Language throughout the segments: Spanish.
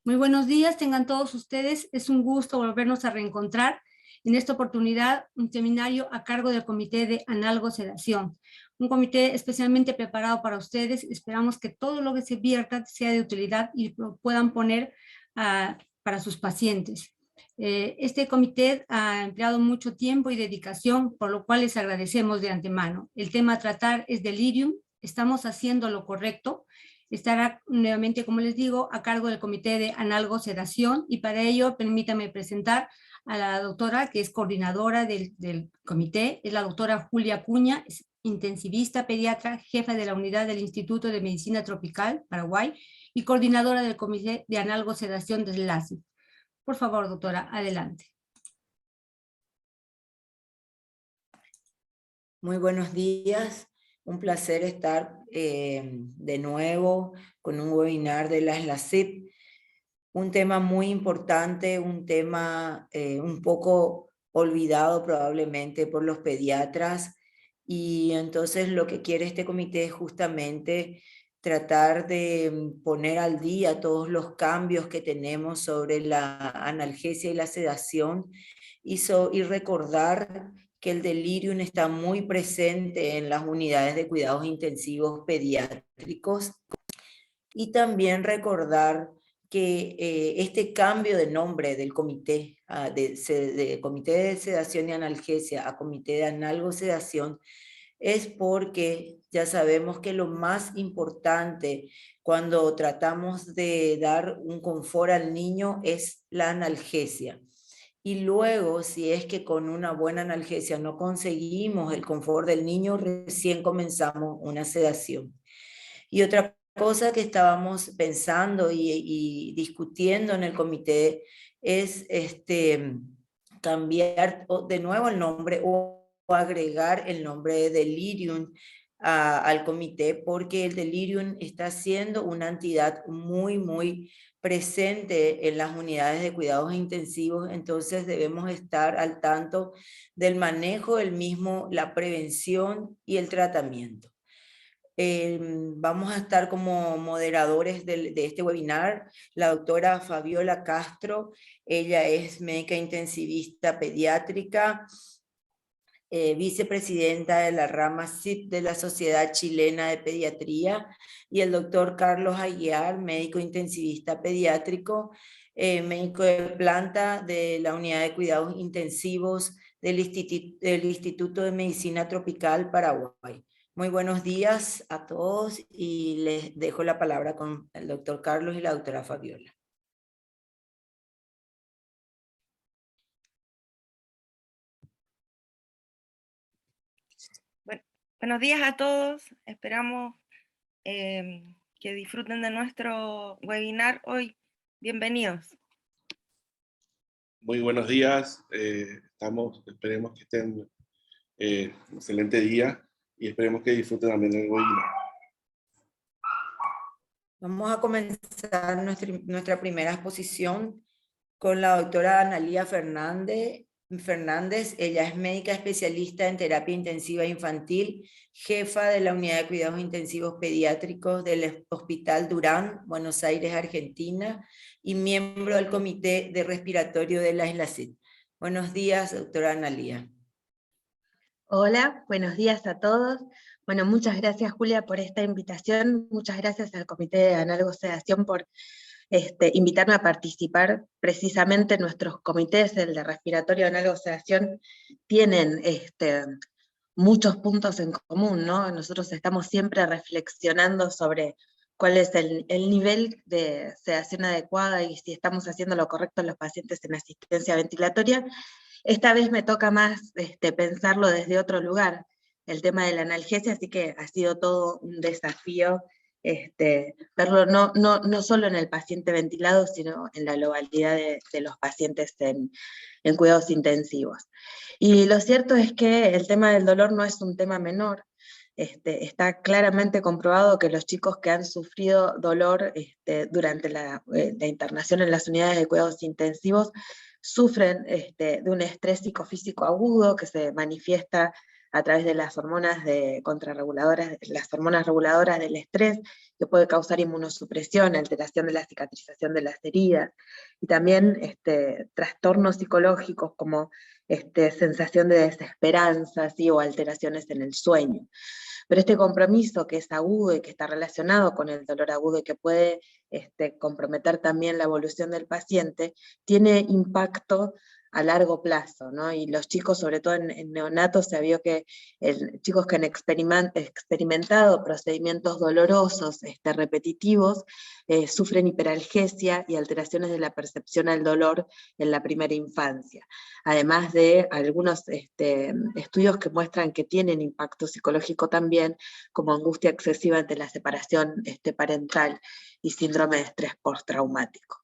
Muy buenos días, tengan todos ustedes. Es un gusto volvernos a reencontrar. En esta oportunidad, un seminario a cargo del Comité de Analgosedación. Un comité especialmente preparado para ustedes. Esperamos que todo lo que se vierta sea de utilidad y lo puedan poner para sus pacientes. Este comité ha empleado mucho tiempo y dedicación, por lo cual les agradecemos de antemano. El tema a tratar es delirium. Estamos haciendo lo correcto. Estará nuevamente, como les digo, a cargo del Comité de Analgosedación, y para ello permítame presentar a la doctora que es coordinadora del comité, es la doctora Julia Acuña, es intensivista pediatra, jefa de la unidad del Instituto de Medicina Tropical, Paraguay, y coordinadora del Comité de Analgosedación del LACI. Por favor, doctora, adelante. Muy buenos días, un placer estar de nuevo con un webinar de la SLACIP, un tema muy importante, un tema un poco olvidado probablemente por los pediatras, y entonces lo que quiere este comité es justamente tratar de poner al día todos los cambios que tenemos sobre la analgesia y la sedación, y recordar que el delirium está muy presente en las unidades de cuidados intensivos pediátricos, y también recordar que este cambio de nombre del comité, de Comité de Sedación y Analgesia a Comité de Analgosedación, es porque ya sabemos que lo más importante cuando tratamos de dar un confort al niño es la analgesia. Y luego, si es que con una buena analgesia no conseguimos el confort del niño, recién comenzamos una sedación. Y otra cosa que estábamos pensando y discutiendo en el comité es cambiar de nuevo el nombre o agregar el nombre de delirium al comité, porque el delirium está siendo una entidad muy presente en las unidades de cuidados intensivos. Entonces debemos estar al tanto del manejo del mismo, la prevención y el tratamiento. Vamos a estar como moderadores de este webinar la doctora Fabiola Castro. Ella es médica intensivista pediátrica, vicepresidenta de la rama CIP de la Sociedad Chilena de Pediatría, y el doctor Carlos Aguiar, médico intensivista pediátrico, médico de planta de la Unidad de Cuidados Intensivos del Instituto de Medicina Tropical, Paraguay. Muy buenos días a todos, y les dejo la palabra con el doctor Carlos y la doctora Fabiola. Buenos días a todos, esperamos que disfruten de nuestro webinar hoy. Bienvenidos. Muy buenos días, esperemos que estén un excelente día y esperemos que disfruten también del webinar. Vamos a comenzar nuestra primera exposición con la doctora Analía Fernández. Ella es médica especialista en terapia intensiva infantil, jefa de la unidad de cuidados intensivos pediátricos del Hospital Durán, Buenos Aires, Argentina, y miembro del Comité de Respiratorio de la SLACIP. Buenos días, doctora Analía. Hola, buenos días a todos. Bueno, muchas gracias, Julia, por esta invitación. Muchas gracias al Comité de Analgosedación por invitarme a participar. Precisamente nuestros comités, el de respiratorio de analgosedación, tienen muchos puntos en común, ¿no? Nosotros estamos siempre reflexionando sobre cuál es el nivel de sedación adecuada y si estamos haciendo lo correcto en los pacientes en asistencia ventilatoria. Esta vez me toca más pensarlo desde otro lugar, el tema de la analgesia, así que ha sido todo un desafío verlo no solo en el paciente ventilado, sino en la globalidad de los pacientes en cuidados intensivos. Y lo cierto es que el tema del dolor no es un tema menor. Está claramente comprobado que los chicos que han sufrido dolor durante la internación en las unidades de cuidados intensivos sufren de un estrés psicofísico agudo que se manifiesta a través de las hormonas las hormonas reguladoras del estrés, que puede causar inmunosupresión, alteración de la cicatrización de las heridas, y también trastornos psicológicos como sensación de desesperanza, ¿sí? O alteraciones en el sueño. Pero este compromiso que es agudo y que está relacionado con el dolor agudo y que puede comprometer también la evolución del paciente, tiene impacto a largo plazo, ¿no? Y los chicos, sobre todo en neonatos, se vio que chicos que han experimentado procedimientos dolorosos, repetitivos, sufren hiperalgesia y alteraciones de la percepción al dolor en la primera infancia. Además de algunos estudios que muestran que tienen impacto psicológico también, como angustia excesiva ante la separación parental y síndrome de estrés postraumático.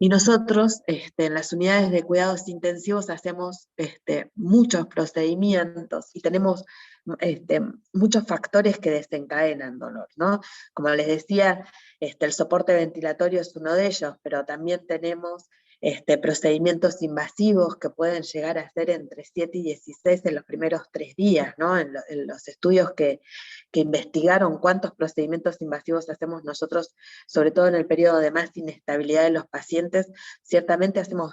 Y nosotros en las unidades de cuidados intensivos hacemos muchos procedimientos y tenemos muchos factores que desencadenan dolor, ¿no? Como les decía, el soporte ventilatorio es uno de ellos, pero también tenemos procedimientos invasivos que pueden llegar a ser entre 7 y 16 en los primeros 3 días, ¿no? En los estudios que investigaron cuántos procedimientos invasivos hacemos nosotros, sobre todo en el periodo de más inestabilidad de los pacientes, ciertamente hacemos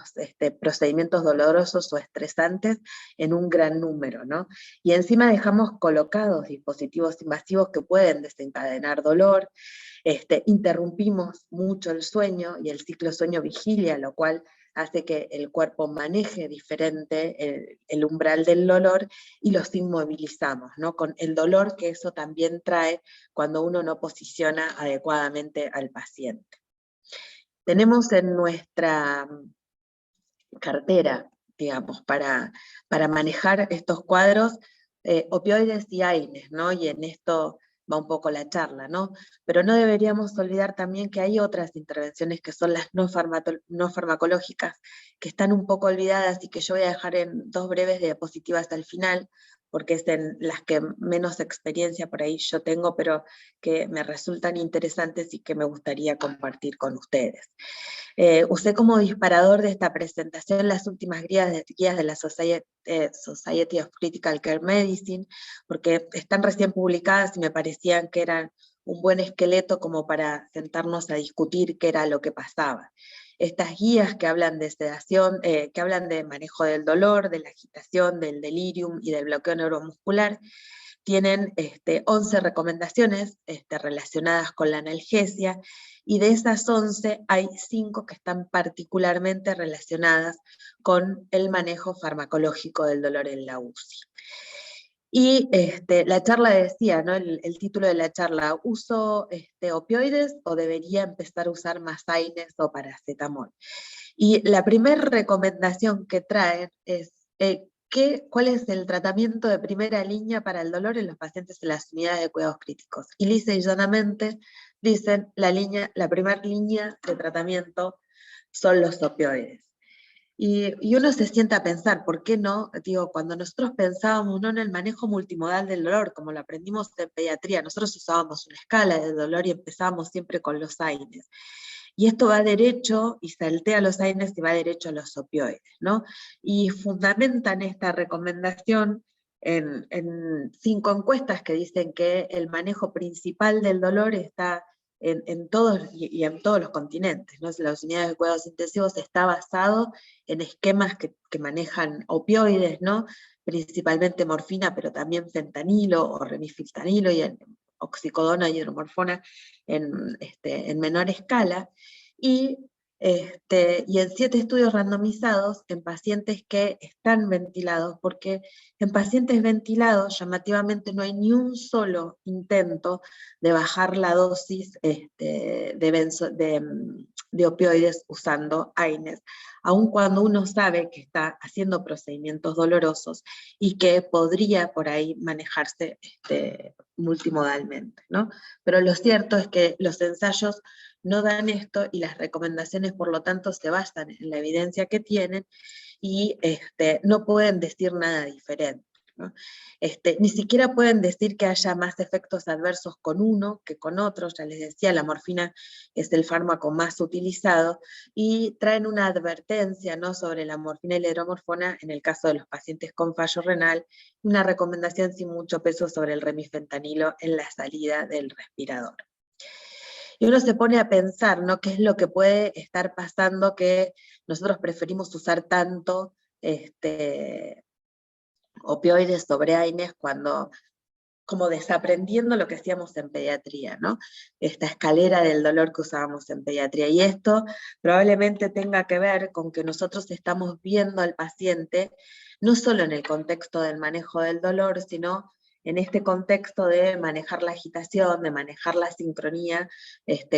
procedimientos dolorosos o estresantes en un gran número, ¿no? Y encima dejamos colocados dispositivos invasivos que pueden desencadenar dolor, interrumpimos mucho el sueño y el ciclo sueño-vigilia, lo cual hace que el cuerpo maneje diferente el umbral del dolor y los inmovilizamos, ¿no? Con el dolor que eso también trae cuando uno no posiciona adecuadamente al paciente. Tenemos en nuestra cartera, digamos, para manejar estos cuadros, opioides y AINES, ¿no? Y en esto va un poco la charla, ¿no? Pero no deberíamos olvidar también que hay otras intervenciones que son las no farmacológicas, que están un poco olvidadas y que yo voy a dejar en 2 breves diapositivas al final, porque es en las que menos experiencia por ahí yo tengo, pero que me resultan interesantes y que me gustaría compartir con ustedes. Usé como disparador de esta presentación las últimas guías de la Society of Critical Care Medicine, porque están recién publicadas y me parecían que eran un buen esqueleto como para sentarnos a discutir qué era lo que pasaba. Estas guías que hablan de sedación, que hablan de manejo del dolor, de la agitación, del delirium y del bloqueo neuromuscular, tienen 11 recomendaciones relacionadas con la analgesia, y de esas 11 hay 5 que están particularmente relacionadas con el manejo farmacológico del dolor en la UCI. Y la charla decía, ¿no? El título de la charla, ¿uso opioides o debería empezar a usar más AINES o paracetamol? Y la primera recomendación que traen es ¿cuál es el tratamiento de primera línea para el dolor en los pacientes en las unidades de cuidados críticos? Y lisa y llanamente dicen la primera línea de tratamiento son los opioides. Y uno se sienta a pensar, ¿por qué no? Digo, cuando nosotros pensábamos no en el manejo multimodal del dolor, como lo aprendimos en pediatría, nosotros usábamos una escala de dolor y empezábamos siempre con los AINES. Y esto va derecho, y saltea los AINES y va derecho a los opioides, ¿no? Y fundamentan esta recomendación en 5 encuestas que dicen que el manejo principal del dolor está en todos y en todos los continentes, ¿no? Las unidades de cuidados intensivos está basado en esquemas que manejan opioides, ¿no? Principalmente morfina, pero también fentanilo o remifentanilo y oxicodona y hidromorfona en menor escala, y en 7 estudios randomizados en pacientes que están ventilados, porque en pacientes ventilados llamativamente no hay ni un solo intento de bajar la dosis de opioides usando AINES, aun cuando uno sabe que está haciendo procedimientos dolorosos y que podría por ahí manejarse multimodalmente, ¿no? Pero lo cierto es que los ensayos no dan esto y las recomendaciones por lo tanto se basan en la evidencia que tienen y no pueden decir nada diferente. ¿no? Ni siquiera pueden decir que haya más efectos adversos con uno que con otro. Ya les decía, la morfina es el fármaco más utilizado, y traen una advertencia, ¿no?, sobre la morfina y la hidromorfona en el caso de los pacientes con fallo renal, una recomendación sin mucho peso sobre el remifentanilo en la salida del respirador. Y uno se pone a pensar, ¿no?, qué es lo que puede estar pasando que nosotros preferimos usar tanto opioides sobre AINES, cuando, como desaprendiendo lo que hacíamos en pediatría, ¿no? Esta escalera del dolor que usábamos en pediatría. Y esto probablemente tenga que ver con que nosotros estamos viendo al paciente no solo en el contexto del manejo del dolor, sino en este contexto de manejar la agitación, de manejar la sincronía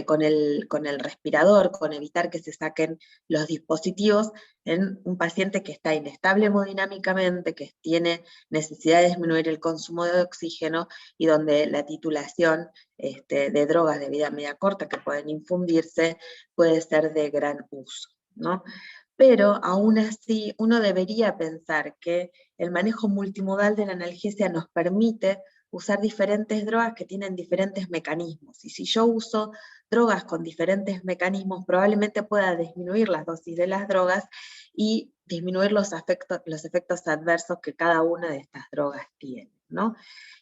con el respirador, con evitar que se saquen los dispositivos en un paciente que está inestable hemodinámicamente, que tiene necesidad de disminuir el consumo de oxígeno, y donde la titulación de drogas de vida media corta que pueden infundirse puede ser de gran uso, ¿no? Pero aún así uno debería pensar que el manejo multimodal de la analgesia nos permite usar diferentes drogas que tienen diferentes mecanismos, y si yo uso drogas con diferentes mecanismos, probablemente pueda disminuir las dosis de las drogas y disminuir los efectos adversos que cada una de estas drogas tiene, ¿no?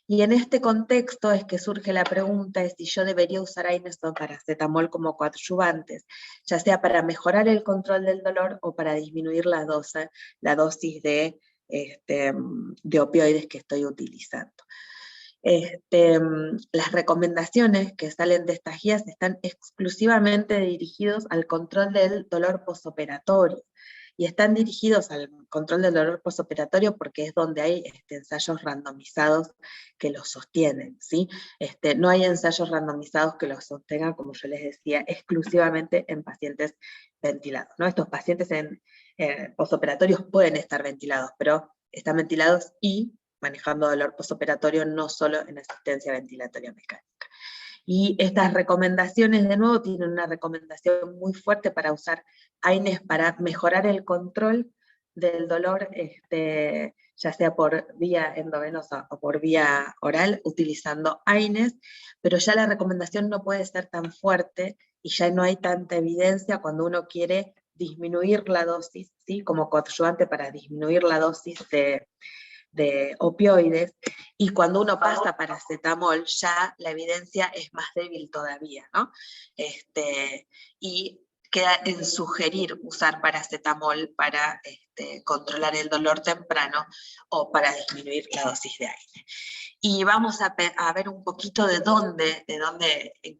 Y en este contexto es que surge la pregunta de si yo debería usar AINES o paracetamol como coadyuvantes, ya sea para mejorar el control del dolor o para disminuir la dosis de opioides que estoy utilizando. Las recomendaciones que salen de estas guías están exclusivamente dirigidos al control del dolor posoperatorio, y están dirigidos al control del dolor posoperatorio porque es donde hay ensayos randomizados que los sostienen, ¿sí? No hay ensayos randomizados que los sostengan, como yo les decía, exclusivamente en pacientes ventilados, ¿no? Estos pacientes posoperatorios pueden estar ventilados, pero están ventilados y manejando dolor posoperatorio, no solo en asistencia ventilatoria mecánica. Y estas recomendaciones, de nuevo, tienen una recomendación muy fuerte para usar AINES para mejorar el control del dolor, ya sea por vía endovenosa o por vía oral, utilizando AINES, pero ya la recomendación no puede ser tan fuerte y ya no hay tanta evidencia cuando uno quiere disminuir la dosis, ¿sí?, como coadyuvante para disminuir la dosis de opioides, y cuando uno pasa a paracetamol ya la evidencia es más débil todavía, ¿no? Y queda en sugerir usar paracetamol para controlar el dolor temprano o para disminuir la dosis de aire. Y vamos a ver un poquito en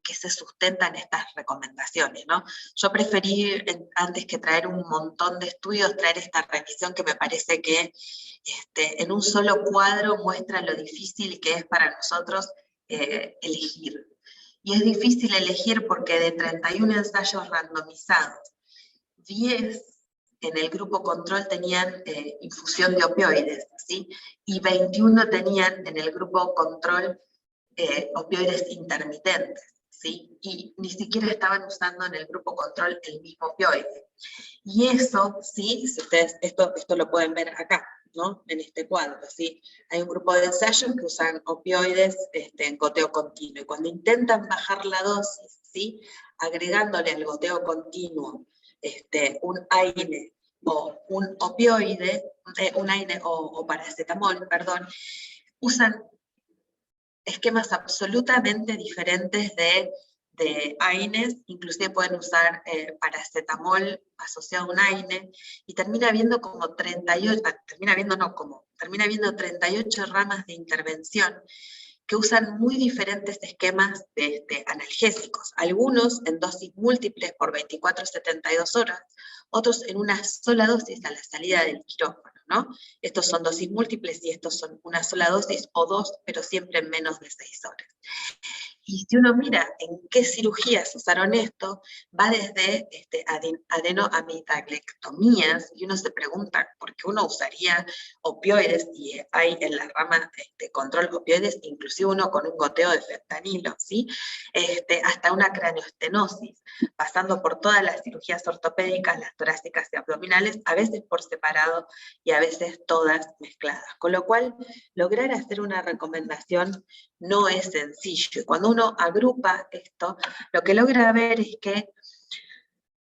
qué se sustentan estas recomendaciones, ¿no? Yo preferí, antes que traer un montón de estudios, traer esta revisión que me parece que en un solo cuadro muestra lo difícil que es para nosotros elegir. Y es difícil elegir porque de 31 ensayos randomizados, 10 en el grupo control tenían infusión de opioides, ¿sí?, y 21 tenían en el grupo control opioides intermitentes, ¿sí?, y ni siquiera estaban usando en el grupo control el mismo opioide. Y eso, sí, si ustedes, esto lo pueden ver acá, ¿no?, en este cuadro, ¿sí? Hay un grupo de ensayos que usan opioides en goteo continuo, y cuando intentan bajar la dosis, ¿sí?, agregándole al goteo continuo un AINE o un opioide, un AINE o paracetamol, perdón, usan esquemas absolutamente diferentes de AINES, inclusive pueden usar paracetamol asociado a un AINE, y termina habiendo 38 ramas de intervención que usan muy diferentes esquemas analgésicos, algunos en dosis múltiples por 24-72 horas, otros en una sola dosis a la salida del quirófano, ¿no? Estos son dosis múltiples y estos son una sola dosis o dos, pero siempre en menos de 6 horas. Y si uno mira en qué cirugías usaron esto, va desde adenoamigdalectomías, y uno se pregunta por qué uno usaría opioides, y hay en la rama control opioides, inclusive uno con un goteo de fentanilo, ¿sí? Hasta una craneoestenosis, pasando por todas las cirugías ortopédicas, las torácicas y abdominales, a veces por separado y a veces todas mezcladas. Con lo cual, lograr hacer una recomendación no es sencillo. Y cuando uno agrupa esto, lo que logra ver es que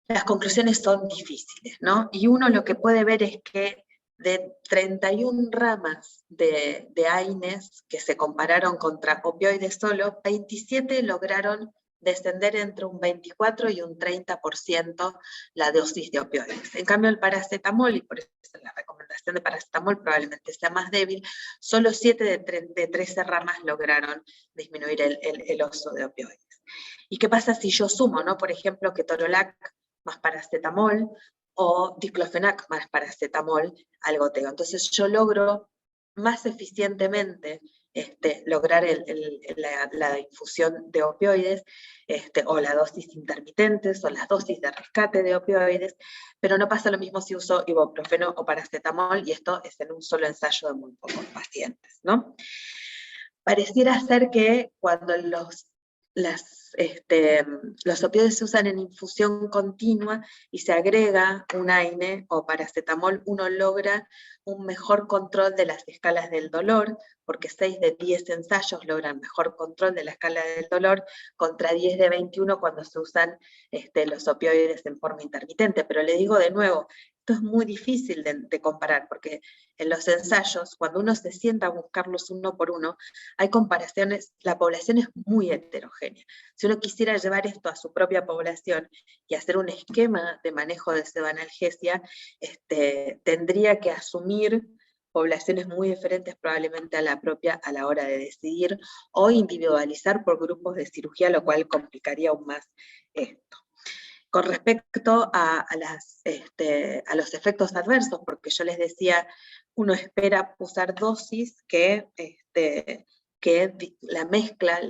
las conclusiones son difíciles, ¿no? Y uno lo que puede ver es que de 31 ramas de AINES que se compararon contra opioides solo, 27 lograron descender entre un 24 y un 30% la dosis de opioides. En cambio, el paracetamol, y por eso la recomendación de paracetamol probablemente sea más débil, solo 7 de 13 ramas lograron disminuir el uso de opioides. ¿Y qué pasa si yo sumo, ¿no? Por ejemplo, ketorolac más paracetamol, o diclofenac más paracetamol al goteo. Entonces yo logro más eficientemente lograr la infusión de opioides, o la dosis intermitentes, o las dosis de rescate de opioides, pero no pasa lo mismo si uso ibuprofeno o paracetamol, y esto es en un solo ensayo de muy pocos pacientes, ¿no? Pareciera ser que cuando los opioides se usan en infusión continua y se agrega un AINE o paracetamol, uno logra un mejor control de las escalas del dolor, porque 6 de 10 ensayos logran mejor control de la escala del dolor, contra 10 de 21 cuando se usan los opioides en forma intermitente. Pero le digo de nuevo, esto es muy difícil de comparar, porque en los ensayos, cuando uno se sienta a buscarlos uno por uno, hay comparaciones, la población es muy heterogénea. Si uno quisiera llevar esto a su propia población y hacer un esquema de manejo de sedanalgesia, tendría que asumir poblaciones muy diferentes probablemente a la propia a la hora de decidir, o individualizar por grupos de cirugía, lo cual complicaría aún más esto. Con respecto a los efectos adversos, porque yo les decía, uno espera usar dosis que la mezcla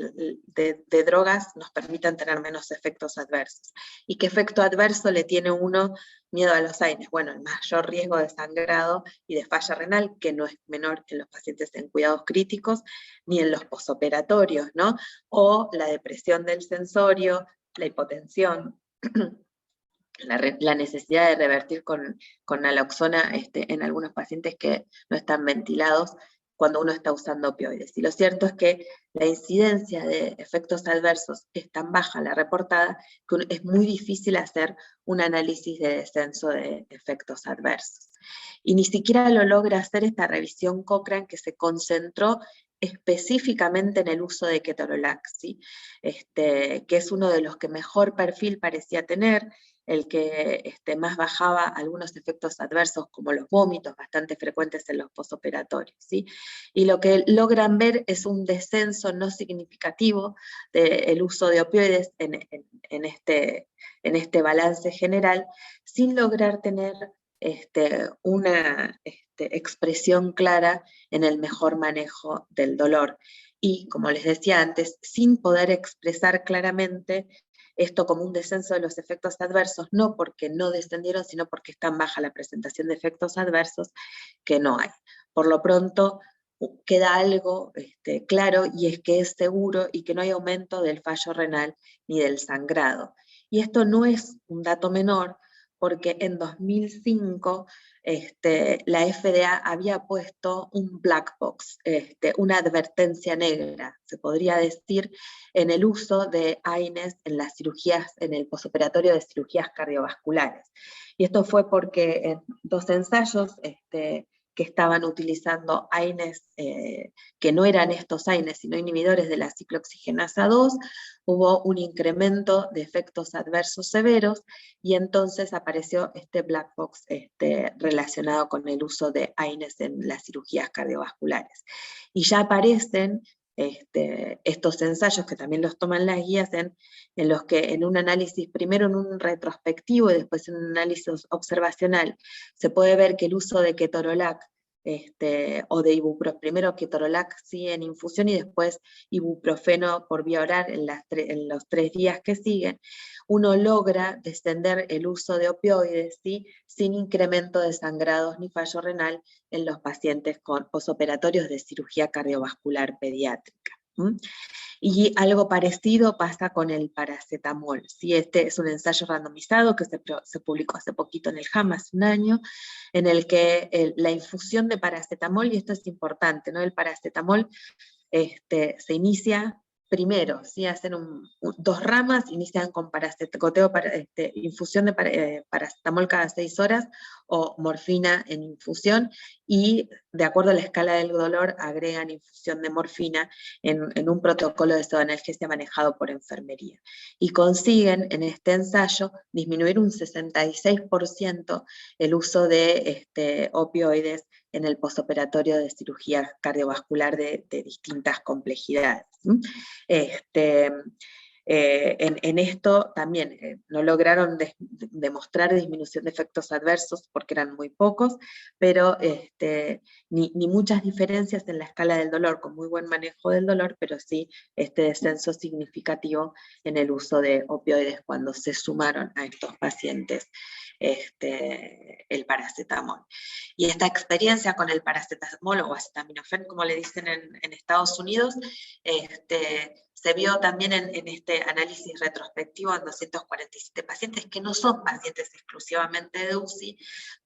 de drogas nos permitan tener menos efectos adversos. ¿Y qué efecto adverso le tiene uno miedo a los AINES? Bueno, el mayor riesgo de sangrado y de falla renal, que no es menor en los pacientes en cuidados críticos, ni en los posoperatorios, ¿no? O la depresión del sensorio, la hipotensión, la necesidad de revertir con naloxona en algunos pacientes que no están ventilados cuando uno está usando opioides. Y lo cierto es que la incidencia de efectos adversos es tan baja la reportada que es muy difícil hacer un análisis de descenso de efectos adversos. Y ni siquiera lo logra hacer esta revisión Cochrane, que se concentró específicamente en el uso de ketorolac, ¿sí? Que es uno de los que mejor perfil parecía tener, el que más bajaba algunos efectos adversos como los vómitos, bastante frecuentes en los posoperatorios, ¿sí? Y lo que logran ver es un descenso no significativo del uso de opioides en este balance general, sin lograr tener una expresión clara en el mejor manejo del dolor. Y como les decía antes, sin poder expresar claramente esto como un descenso de los efectos adversos, no porque no descendieron, sino porque es tan baja la presentación de efectos adversos que no hay. Por lo pronto, queda algo claro, y es que es seguro y que no hay aumento del fallo renal ni del sangrado. Y esto no es un dato menor, porque en 2005 la FDA había puesto un black box, una advertencia negra, se podría decir, en el uso de AINES en las cirugías, en el posoperatorio de cirugías cardiovasculares. Y esto fue porque en 2 ensayos que estaban utilizando AINES, que no eran estos AINES, sino inhibidores de la ciclooxigenasa 2, hubo un incremento de efectos adversos severos, y entonces apareció este black box relacionado con el uso de AINES en las cirugías cardiovasculares. Y ya aparecen estos ensayos, que también los toman las guías, en los que en un análisis, primero en un retrospectivo y después en un análisis observacional, se puede ver que el uso de ketorolac o de ibuprofeno, primero ketorolac sí en infusión y después ibuprofeno por vía oral en los 3 días que siguen, uno logra descender el uso de opioides, ¿sí?, sin incremento de sangrados ni fallo renal en los pacientes con posoperatorios de cirugía cardiovascular pediátrica. Y algo parecido pasa con el paracetamol, ¿sí? Este es un ensayo randomizado que se publicó hace poquito en el JAMA, hace un año, en el que la infusión de paracetamol, y esto es importante, ¿no? El paracetamol se inicia primero, ¿sí? Hacen 2 ramas, inician con infusión de paracetamol cada 6 horas, o morfina en infusión, y de acuerdo a la escala del dolor agregan infusión de morfina en un protocolo de pseudoanalgesia manejado por enfermería. Y consiguen en este ensayo disminuir un 66% el uso de opioides en el postoperatorio de cirugía cardiovascular de distintas complejidades. En esto también no lograron demostrar disminución de efectos adversos porque eran muy pocos, pero ni muchas diferencias en la escala del dolor, con muy buen manejo del dolor, pero sí este descenso significativo en el uso de opioides cuando se sumaron a estos pacientes el paracetamol. Y esta experiencia con el paracetamol o acetaminofén, como le dicen en Estados Unidos, se vio también en este análisis retrospectivo en 247 pacientes que no son pacientes exclusivamente de UCI,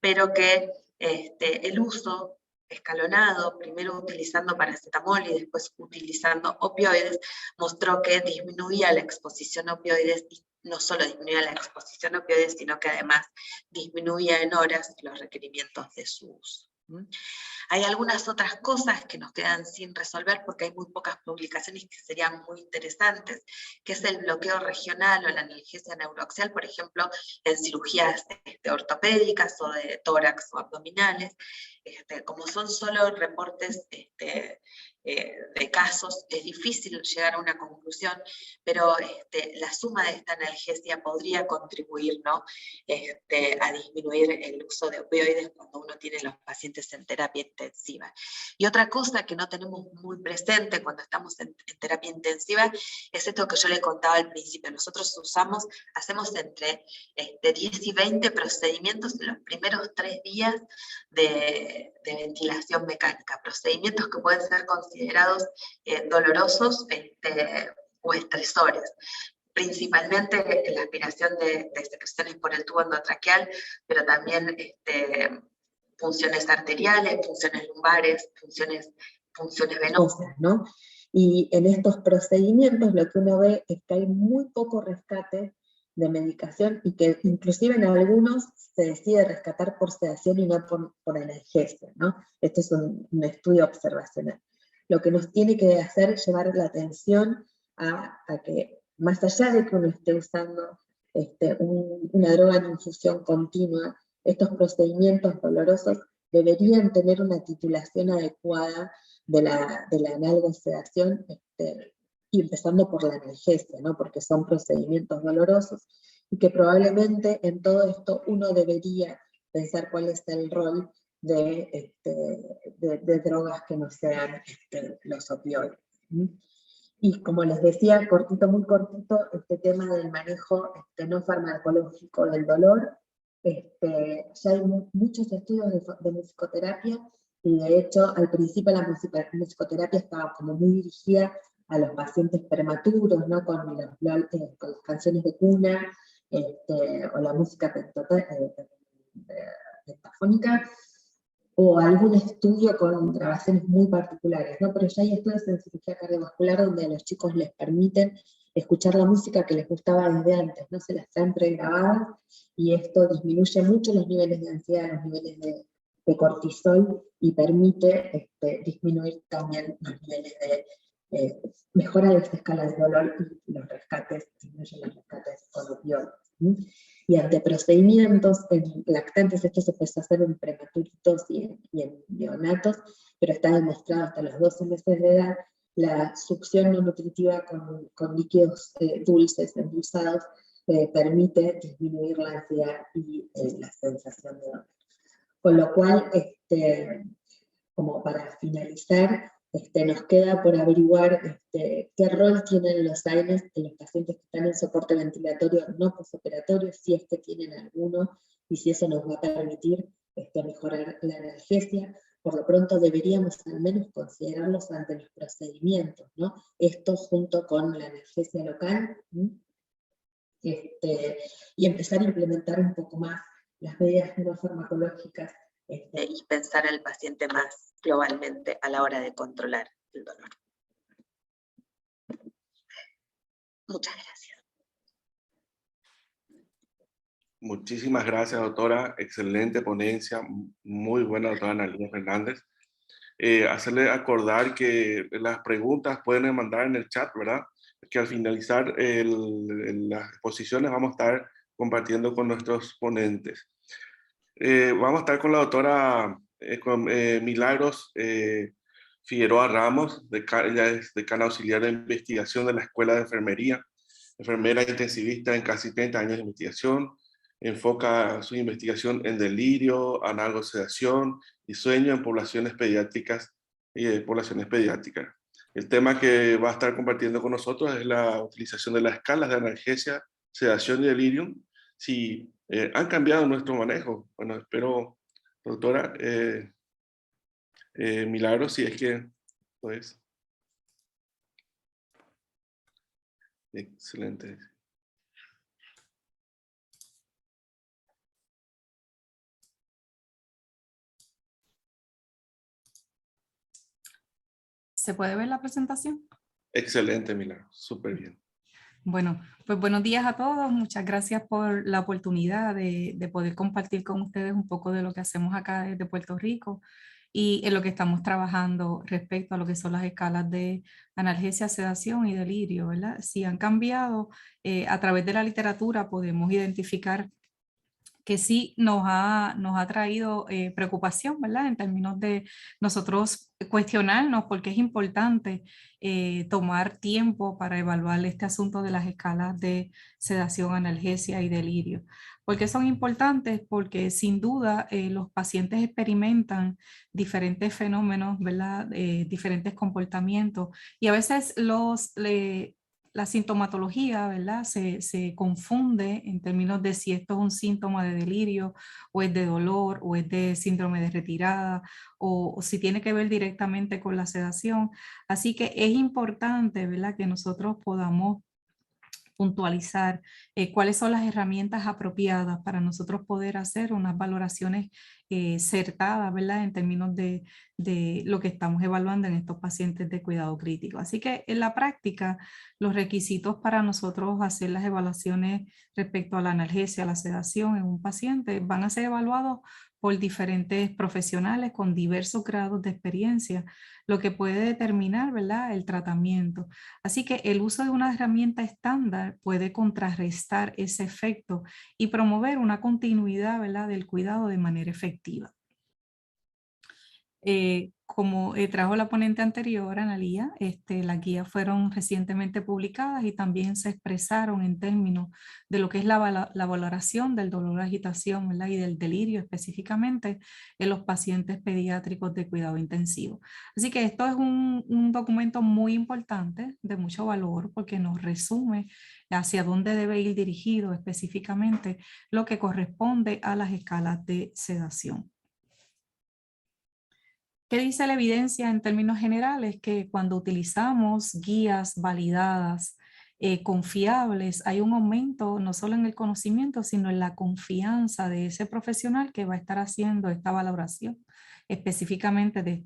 pero que el uso escalonado, primero utilizando paracetamol y después utilizando opioides, mostró que disminuía la exposición a opioides, y no solo disminuía la exposición a opioides, sino que además disminuía en horas los requerimientos de su uso. Hay algunas otras cosas que nos quedan sin resolver porque hay muy pocas publicaciones que serían muy interesantes, que es el bloqueo regional o la analgesia neuroaxial, por ejemplo, en cirugías ortopédicas o de tórax o abdominales. Como son solo reportes de casos, es difícil llegar a una conclusión, pero la suma de esta analgesia podría contribuir, ¿no?, a disminuir el uso de opioides cuando uno tiene los pacientes en terapia intensiva. Y otra cosa que no tenemos muy presente cuando estamos en terapia intensiva es esto que yo le contaba al principio. Nosotros hacemos entre 10 y 20 procedimientos en los primeros 3 días de ventilación mecánica, procedimientos que pueden ser considerados dolorosos o estresores, principalmente la aspiración de secreciones por el tubo endotraqueal, pero también funciones arteriales, funciones lumbares, funciones venosas, ¿no? Y en estos procedimientos lo que uno ve es que hay muy poco rescate de medicación y que inclusive en algunos se decide rescatar por sedación y no por analgesia, ¿no? Este es un estudio observacional. Lo que nos tiene que hacer es llevar la atención a que, más allá de que uno esté usando una droga en infusión continua, estos procedimientos dolorosos deberían tener una titulación adecuada de la analgosedación, y empezando por la analgesia, ¿no?, porque son procedimientos dolorosos, y que probablemente en todo esto uno debería pensar cuál es el rol de drogas que no sean los opioides. Y como les decía, cortito, muy cortito, este tema del manejo no farmacológico del dolor. Ya hay muchos estudios de musicoterapia, y de hecho al principio la musicoterapia estaba como muy dirigida a los pacientes prematuros, ¿no?, con las canciones de cuna, o la música pentafónica, o algún estudio con grabaciones muy particulares, ¿no? Pero ya hay estudios en cirugía cardiovascular donde a los chicos les permiten escuchar la música que les gustaba desde antes, no se las traen pregrabadas, y esto disminuye mucho los niveles de ansiedad, los niveles de cortisol, y permite disminuir también los niveles de mejora de esta escala de dolor, y los rescates, disminuyen los rescates con opioides. Y ante procedimientos en lactantes, esto se puede hacer en prematuritos y en neonatos, pero está demostrado hasta los 12 meses de edad, la succión no nutritiva con líquidos dulces, endulzados, permite disminuir la ansiedad y la sensación de dolor. Con lo cual, como para finalizar, nos queda por averiguar qué rol tienen los AINES en los pacientes que están en soporte ventilatorio no postoperatorio, si es que tienen alguno, y si eso nos va a permitir mejorar la analgesia. Por lo pronto deberíamos al menos considerarlos ante los procedimientos, ¿no? Esto junto con la analgesia local, y empezar a implementar un poco más las medidas no farmacológicas y pensar al paciente más globalmente a la hora de controlar el dolor. Muchas gracias. Muchísimas gracias, doctora. Excelente ponencia, muy buena, doctora Analía Fernández. Hacerle acordar que las preguntas pueden mandar en el chat, ¿verdad? Que al finalizar las exposiciones vamos a estar compartiendo con nuestros ponentes. Vamos a estar con la doctora Milagros Figueroa Ramos, ella es decana auxiliar de investigación de la Escuela de Enfermería, enfermera intensivista en casi 30 años de investigación. Enfoca su investigación en delirio, analgosedación y sueño en poblaciones pediátricas y poblaciones pediátricas. El tema que va a estar compartiendo con nosotros es la utilización de las escalas de analgesia, sedación y delirium. Si han cambiado nuestro manejo. Bueno, espero, doctora Milagros, si es que pues. Excelente. ¿Se puede ver la presentación? Excelente, Milagros. Súper bien. Bueno, pues buenos días a todos. Muchas gracias por la oportunidad de poder compartir con ustedes un poco de lo que hacemos acá desde Puerto Rico y en lo que estamos trabajando respecto a lo que son las escalas de analgesia, sedación y delirio, ¿verdad? Si han cambiado, a través de la literatura podemos identificar que sí nos ha traído preocupación, ¿verdad? En términos de nosotros cuestionarnos porque es importante tomar tiempo para evaluar este asunto de las escalas de sedación, analgesia y delirio. ¿Por qué son importantes? Porque sin duda los pacientes experimentan diferentes fenómenos, ¿verdad? Diferentes comportamientos y a veces la sintomatología, ¿verdad? Se confunde en términos de si esto es un síntoma de delirio o es de dolor o es de síndrome de retirada o si tiene que ver directamente con la sedación. Así que es importante, ¿verdad? Que nosotros podamos puntualizar cuáles son las herramientas apropiadas para nosotros poder hacer unas valoraciones acertadas, ¿verdad? En términos de lo que estamos evaluando en estos pacientes de cuidado crítico. Así que en la práctica, los requisitos para nosotros hacer las evaluaciones respecto a la analgesia, a la sedación en un paciente van a ser evaluados por diferentes profesionales con diversos grados de experiencia, lo que puede determinar, ¿verdad?, el tratamiento. Así que el uso de una herramienta estándar puede contrarrestar ese efecto y promover una continuidad, ¿verdad?, del cuidado de manera efectiva. Como trajo la ponente anterior, Analía, las guías fueron recientemente publicadas y también se expresaron en términos de lo que es la valoración del dolor, agitación, ¿verdad? Y del delirio específicamente en los pacientes pediátricos de cuidado intensivo. Así que esto es un documento muy importante, de mucho valor, porque nos resume hacia dónde debe ir dirigido específicamente lo que corresponde a las escalas de sedación. ¿Qué dice la evidencia en términos generales? Que cuando utilizamos guías validadas, confiables, hay un aumento no solo en el conocimiento, sino en la confianza de ese profesional que va a estar haciendo esta valoración específicamente de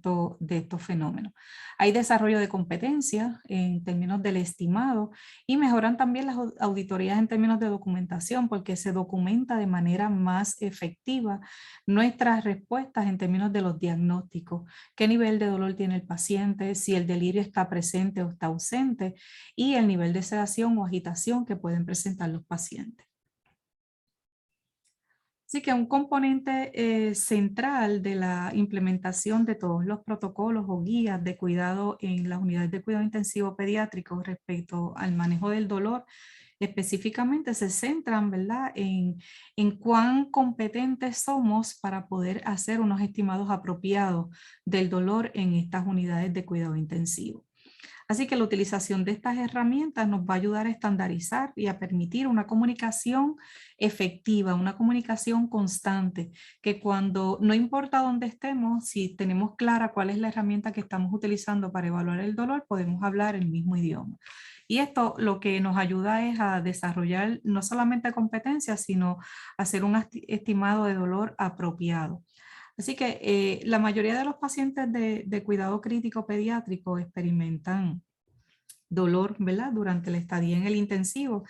estos fenómenos. Hay desarrollo de competencia en términos del estimado y mejoran también las auditorías en términos de documentación porque se documenta de manera más efectiva nuestras respuestas en términos de los diagnósticos, qué nivel de dolor tiene el paciente, si el delirio está presente o está ausente y el nivel de sedación o agitación que pueden presentar los pacientes. Así que un componente central de la implementación de todos los protocolos o guías de cuidado en las unidades de cuidado intensivo pediátrico respecto al manejo del dolor específicamente se centran, ¿verdad?, en cuán competentes somos para poder hacer unos estimados apropiados del dolor en estas unidades de cuidado intensivo. Así que la utilización de estas herramientas nos va a ayudar a estandarizar y a permitir una comunicación efectiva, una comunicación constante, que cuando no importa dónde estemos, si tenemos clara cuál es la herramienta que estamos utilizando para evaluar el dolor, podemos hablar el mismo idioma. Y esto lo que nos ayuda es a desarrollar no solamente competencias, sino hacer un estimado de dolor apropiado. Así que la mayoría de los pacientes de cuidado crítico pediátrico experimentan dolor, ¿verdad?, durante la estadía en el intensivo.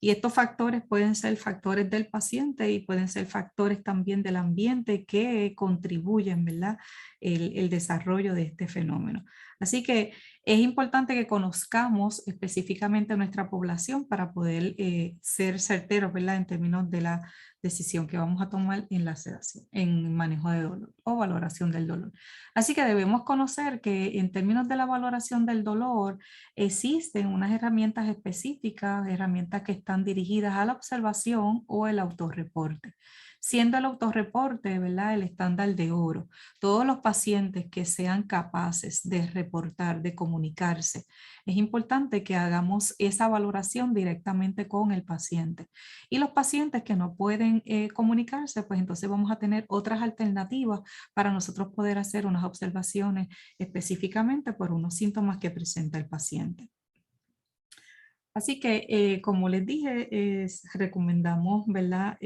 Y estos factores pueden ser factores del paciente y pueden ser factores también del ambiente que contribuyen, ¿verdad?, el desarrollo de este fenómeno. Así que es importante que conozcamos específicamente a nuestra población para poder ser certeros, ¿verdad?, en términos de la decisión que vamos a tomar en la sedación, en manejo de dolor o valoración del dolor. Así que debemos conocer que en términos de la valoración del dolor, existen unas herramientas específicas, herramientas que están dirigidas a la observación o el autorreporte. Siendo el autorreporte, ¿verdad?, el estándar de oro. Todos los pacientes que sean capaces de reportar, de comunicarse, es importante que hagamos esa valoración directamente con el paciente. Y los pacientes que no pueden comunicarse, pues entonces vamos a tener otras alternativas para nosotros poder hacer unas observaciones específicamente por unos síntomas que presenta el paciente. Así que, como les dije, recomendamos, ¿verdad?,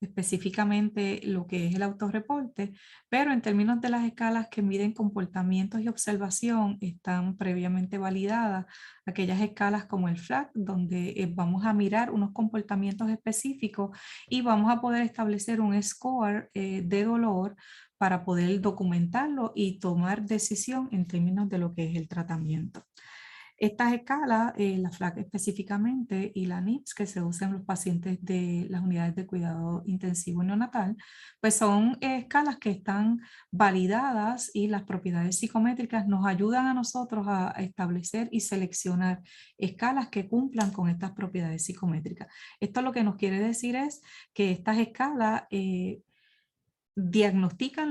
específicamente lo que es el autorreporte, pero en términos de las escalas que miden comportamientos y observación, están previamente validadas aquellas escalas como el FLAC, donde vamos a mirar unos comportamientos específicos y vamos a poder establecer un score de dolor para poder documentarlo y tomar decisión en términos de lo que es el tratamiento. Estas escalas, la FLAC específicamente y la NIPS, que se usan en los pacientes de las unidades de cuidado intensivo neonatal, pues son escalas que están validadas y las propiedades psicométricas nos ayudan a nosotros a establecer y seleccionar escalas que cumplan con estas propiedades psicométricas. Esto lo que nos quiere decir es que estas escalas diagnostican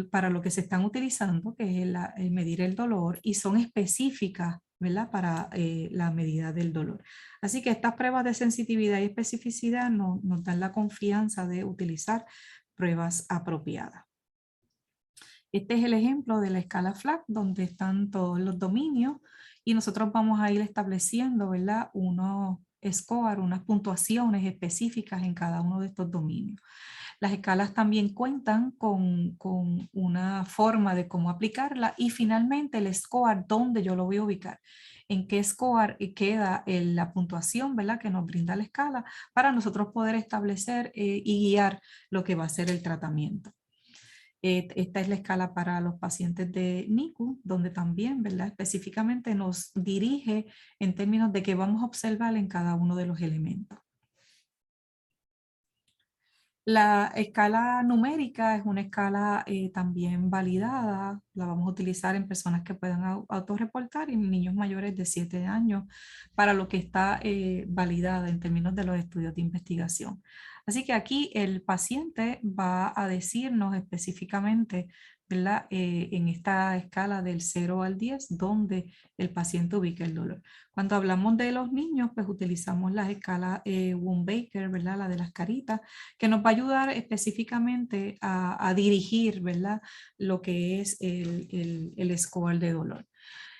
para lo que se están utilizando, que es el medir el dolor, y son específicas, ¿verdad?, para la medida del dolor. Así que estas pruebas de sensitividad y especificidad nos dan la confianza de utilizar pruebas apropiadas. Este es el ejemplo de la escala FLAC, donde están todos los dominios y nosotros vamos a ir estableciendo, ¿verdad?, unos scores, unas puntuaciones específicas en cada uno de estos dominios. Las escalas también cuentan con una forma de cómo aplicarla y finalmente el score, dónde yo lo voy a ubicar, en qué score queda la puntuación, ¿verdad?, que nos brinda la escala para nosotros poder establecer y guiar lo que va a ser el tratamiento. Esta es la escala para los pacientes de NICU, donde también, ¿verdad?, específicamente nos dirige en términos de qué vamos a observar en cada uno de los elementos. La escala numérica es una escala también validada, la vamos a utilizar en personas que puedan autorreportar y en niños mayores de 7 años para lo que está validada en términos de los estudios de investigación. Así que aquí el paciente va a decirnos específicamente, ¿verdad?, en esta escala del 0 al 10, dónde el paciente ubica el dolor. Cuando hablamos de los niños, pues utilizamos la escala Wong-Baker, ¿verdad?, la de las caritas, que nos va a ayudar específicamente a dirigir, ¿verdad?, lo que es el score de dolor.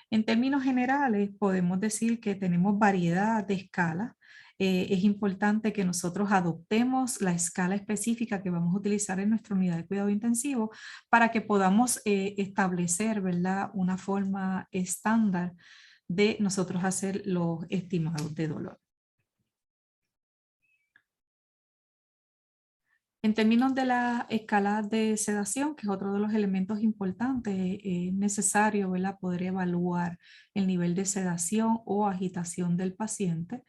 En términos generales, podemos decir que tenemos variedad de escalas. Es importante que nosotros adoptemos la escala específica que vamos a utilizar en nuestra unidad de cuidado intensivo para que podamos establecer, ¿verdad?, una forma estándar de nosotros hacer los estimados de dolor. En términos de la escala de sedación, que es otro de los elementos importantes, es necesario, ¿verdad?, poder evaluar el nivel de sedación o agitación del paciente.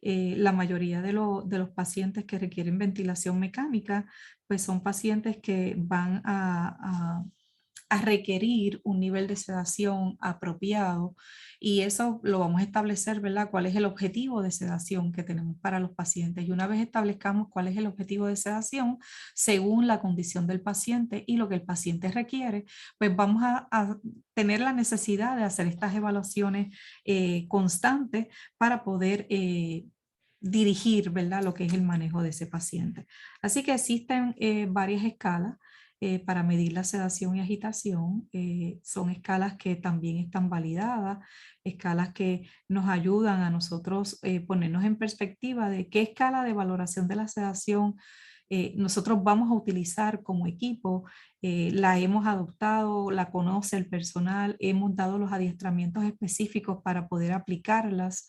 La mayoría de los pacientes que requieren ventilación mecánica, pues son pacientes que van a a requerir un nivel de sedación apropiado, y eso lo vamos a establecer, ¿verdad? ¿Cuál es el objetivo de sedación que tenemos para los pacientes? Y una vez establezcamos cuál es el objetivo de sedación, según la condición del paciente y lo que el paciente requiere, pues vamos a tener la necesidad de hacer estas evaluaciones constantes para poder dirigir, ¿verdad?, lo que es el manejo de ese paciente. Así que existen varias escalas para medir la sedación y agitación. Son escalas que también están validadas, escalas que nos ayudan a nosotros ponernos en perspectiva de qué escala de valoración de la sedación nosotros vamos a utilizar como equipo. La hemos adoptado, la conoce el personal, hemos dado los adiestramientos específicos para poder aplicarlas,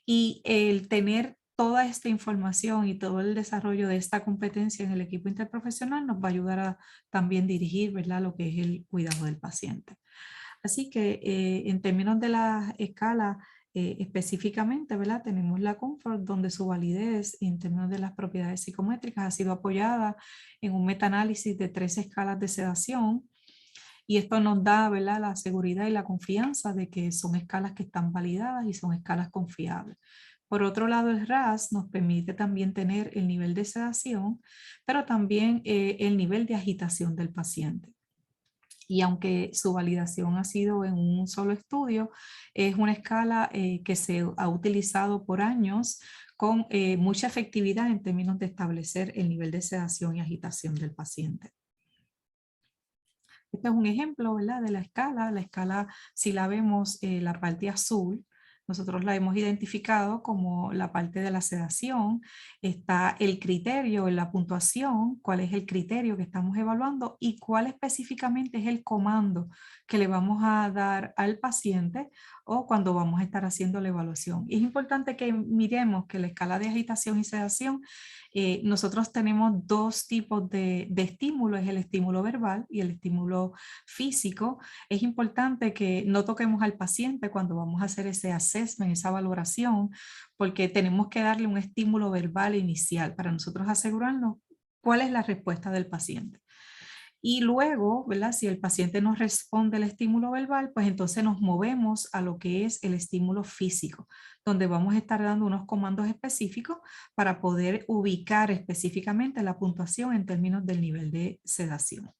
y el tener toda esta información y todo el desarrollo de esta competencia en el equipo interprofesional nos va a ayudar a también dirigir, ¿verdad?, lo que es el cuidado del paciente. Así que en términos de la escala específicamente, ¿verdad?, tenemos la Comfort, donde su validez en términos de las propiedades psicométricas ha sido apoyada en un metaanálisis de 3 escalas de sedación. Y esto nos da, ¿verdad?, la seguridad y la confianza de que son escalas que están validadas y son escalas confiables. Por otro lado, el RASS nos permite también tener el nivel de sedación, pero también el nivel de agitación del paciente. Y aunque su validación ha sido en un solo estudio, es una escala que se ha utilizado por años con mucha efectividad en términos de establecer el nivel de sedación y agitación del paciente. Este es un ejemplo, ¿verdad?, de la escala. La escala, si la vemos, la parte azul, nosotros la hemos identificado como la parte de la sedación. Está el criterio en la puntuación, cuál es el criterio que estamos evaluando y cuál específicamente es el comando que le vamos a dar al paciente o cuando vamos a estar haciendo la evaluación. Y es importante que miremos que la escala de agitación y sedación, nosotros tenemos 2 tipos de estímulo, es el estímulo verbal y el estímulo físico. Es importante que no toquemos al paciente cuando vamos a hacer ese assessment, esa valoración, porque tenemos que darle un estímulo verbal inicial para nosotros asegurarnos cuál es la respuesta del paciente. Y luego, ¿verdad?, si el paciente nos responde el estímulo verbal, pues entonces nos movemos a lo que es el estímulo físico, donde vamos a estar dando unos comandos específicos para poder ubicar específicamente la puntuación en términos del nivel de sedación.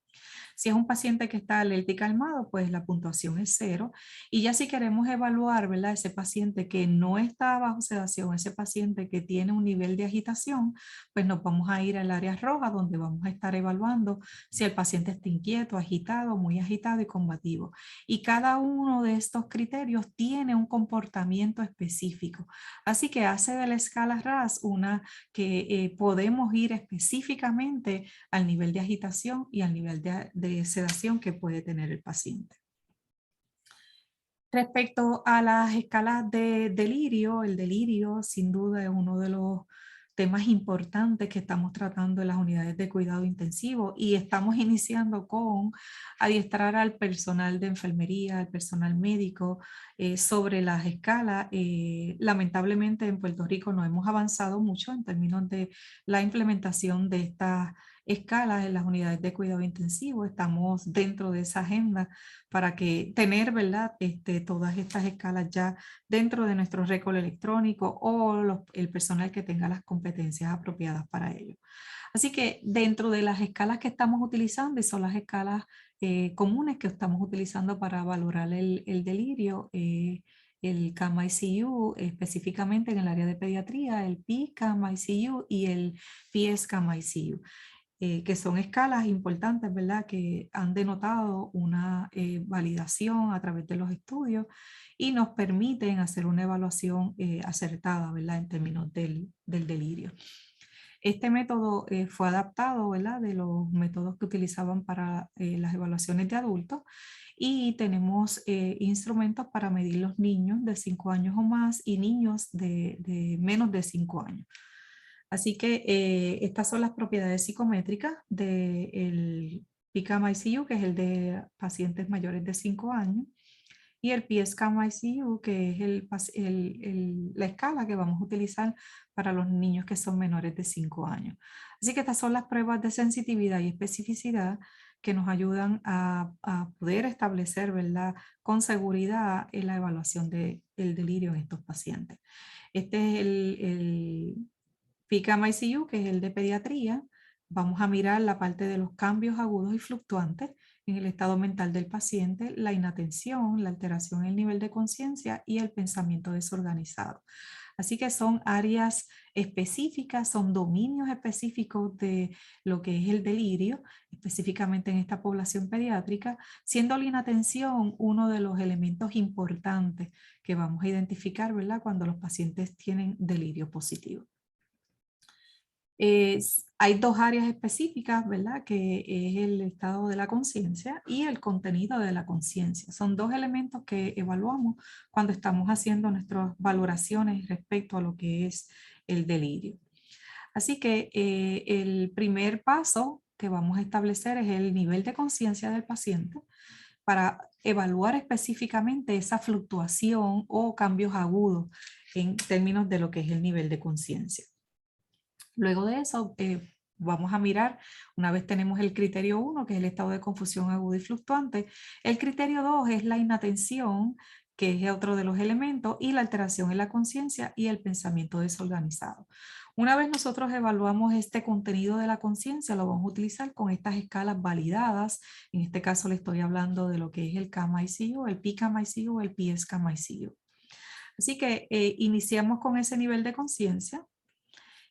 Si es un paciente que está alerta y calmado, pues la puntuación es 0. Y ya si queremos evaluar, ¿verdad?, ese paciente que no está bajo sedación, ese paciente que tiene un nivel de agitación, pues nos vamos a ir al área roja, donde vamos a estar evaluando si el paciente está inquieto, agitado, muy agitado y combativo. Y cada uno de estos criterios tiene un comportamiento específico. Así que hace de la escala RASS una que podemos ir específicamente al nivel de agitación y al nivel de sedación que puede tener el paciente. Respecto a las escalas de delirio, el delirio sin duda es uno de los temas importantes que estamos tratando en las unidades de cuidado intensivo, y estamos iniciando con adiestrar al personal de enfermería, al personal médico sobre las escalas. Lamentablemente en Puerto Rico no hemos avanzado mucho en términos de la implementación de estas escalas en las unidades de cuidado intensivo. Estamos dentro de esa agenda para que tener, ¿verdad?, todas estas escalas ya dentro de nuestro récord electrónico o el personal que tenga las competencias apropiadas para ello. Así que dentro de las escalas que estamos utilizando, y son las escalas comunes que estamos utilizando para valorar el delirio, el CAM-ICU, específicamente en el área de pediatría, el PCAM-ICU y el PS-CAM-ICU. Que son escalas importantes, ¿verdad?, que han denotado una validación a través de los estudios y nos permiten hacer una evaluación acertada, ¿verdad?, en términos del delirio. Este método fue adaptado, ¿verdad?, de los métodos que utilizaban para las evaluaciones de adultos, y tenemos instrumentos para medir los niños de 5 años o más y niños de menos de 5 años. Así que estas son las propiedades psicométricas del PCAM-ICU, que es el de pacientes mayores de 5 años, y el PS-CAM-ICU, que es la escala que vamos a utilizar para los niños que son menores de 5 años. Así que estas son las pruebas de sensitividad y especificidad que nos ayudan a poder establecer, ¿verdad?, con seguridad la evaluación del delirio en estos pacientes. Este es el PCAM-ICU, que es el de pediatría. Vamos a mirar la parte de los cambios agudos y fluctuantes en el estado mental del paciente, la inatención, la alteración en el nivel de conciencia y el pensamiento desorganizado. Así que son áreas específicas, son dominios específicos de lo que es el delirio, específicamente en esta población pediátrica, siendo la inatención uno de los elementos importantes que vamos a identificar, ¿verdad?, cuando los pacientes tienen delirio positivo. Hay dos áreas específicas, ¿verdad?, que es el estado de la conciencia y el contenido de la conciencia. Son dos elementos que evaluamos cuando estamos haciendo nuestras valoraciones respecto a lo que es el delirio. Así que el primer paso que vamos a establecer es el nivel de conciencia del paciente para evaluar específicamente esa fluctuación o cambios agudos en términos de lo que es el nivel de conciencia. Luego de eso, vamos a mirar, una vez tenemos el criterio 1, que es el estado de confusión agudo y fluctuante, el criterio 2 es la inatención, que es otro de los elementos, y la alteración en la conciencia y el pensamiento desorganizado. Una vez nosotros evaluamos este contenido de la conciencia, lo vamos a utilizar con estas escalas validadas. En este caso le estoy hablando de lo que es el CAM-ICU, el PCAM-ICU, el PSCAM-ICU. Así que iniciamos con ese nivel de conciencia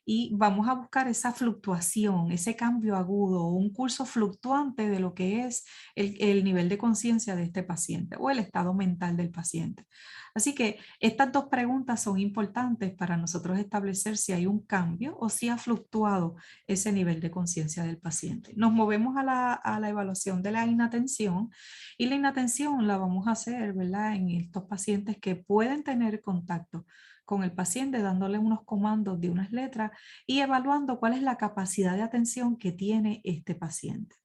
y vamos a buscar esa fluctuación, ese cambio agudo, un curso fluctuante de lo que es el nivel de conciencia de este paciente o el estado mental del paciente. Así que estas dos preguntas son importantes para nosotros establecer si hay un cambio o si ha fluctuado ese nivel de conciencia del paciente. Nos movemos a la evaluación de la inatención y la inatención la vamos a hacer, ¿verdad?, en estos pacientes que pueden tener contacto con el paciente, dándole unos comandos de unas letras y evaluando cuál es la capacidad de atención que tiene este paciente.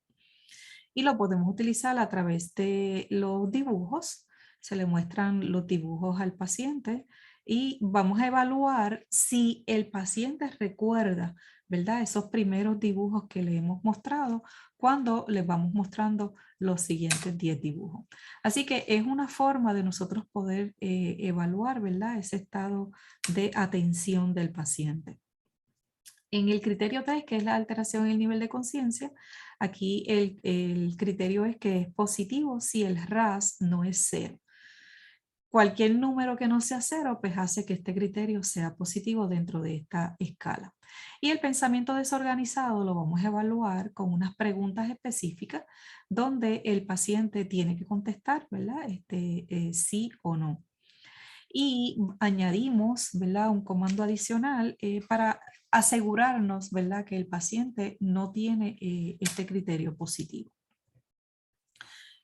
Y lo podemos utilizar a través de los dibujos. Se le muestran los dibujos al paciente y vamos a evaluar si el paciente recuerda, ¿verdad?, esos primeros dibujos que le hemos mostrado cuando les vamos mostrando los siguientes 10 dibujos. Así que es una forma de nosotros poder evaluar, ¿verdad?, ese estado de atención del paciente. En el criterio 3, que es la alteración en el nivel de conciencia, aquí el criterio es que es positivo si el RAS no es 0. Cualquier número que no sea 0, pues hace que este criterio sea positivo dentro de esta escala. Y el pensamiento desorganizado lo vamos a evaluar con unas preguntas específicas donde el paciente tiene que contestar, ¿verdad?, sí o no. Y añadimos, ¿verdad?, un comando adicional para asegurarnos, ¿verdad?, que el paciente no tiene este criterio positivo.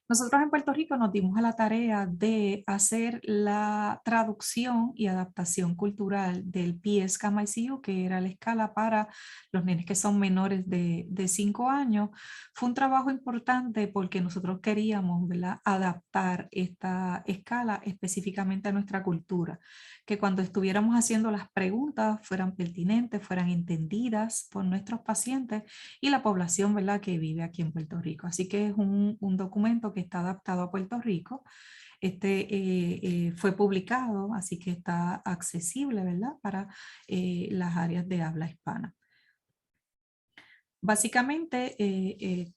Nosotros en Puerto Rico nos dimos a la tarea de hacer la traducción y adaptación cultural del PSCAM-ICU, que era la escala para los nenes que son menores de 5 años. Fue un trabajo importante porque nosotros queríamos, ¿verdad?, adaptar esta escala específicamente a nuestra cultura, que cuando estuviéramos haciendo las preguntas fueran pertinentes, fueran entendidas por nuestros pacientes y la población, ¿verdad?, que vive aquí en Puerto Rico. Así que es un documento que está adaptado a Puerto Rico. Fue publicado, así que está accesible, ¿verdad?, para las áreas de habla hispana. Básicamente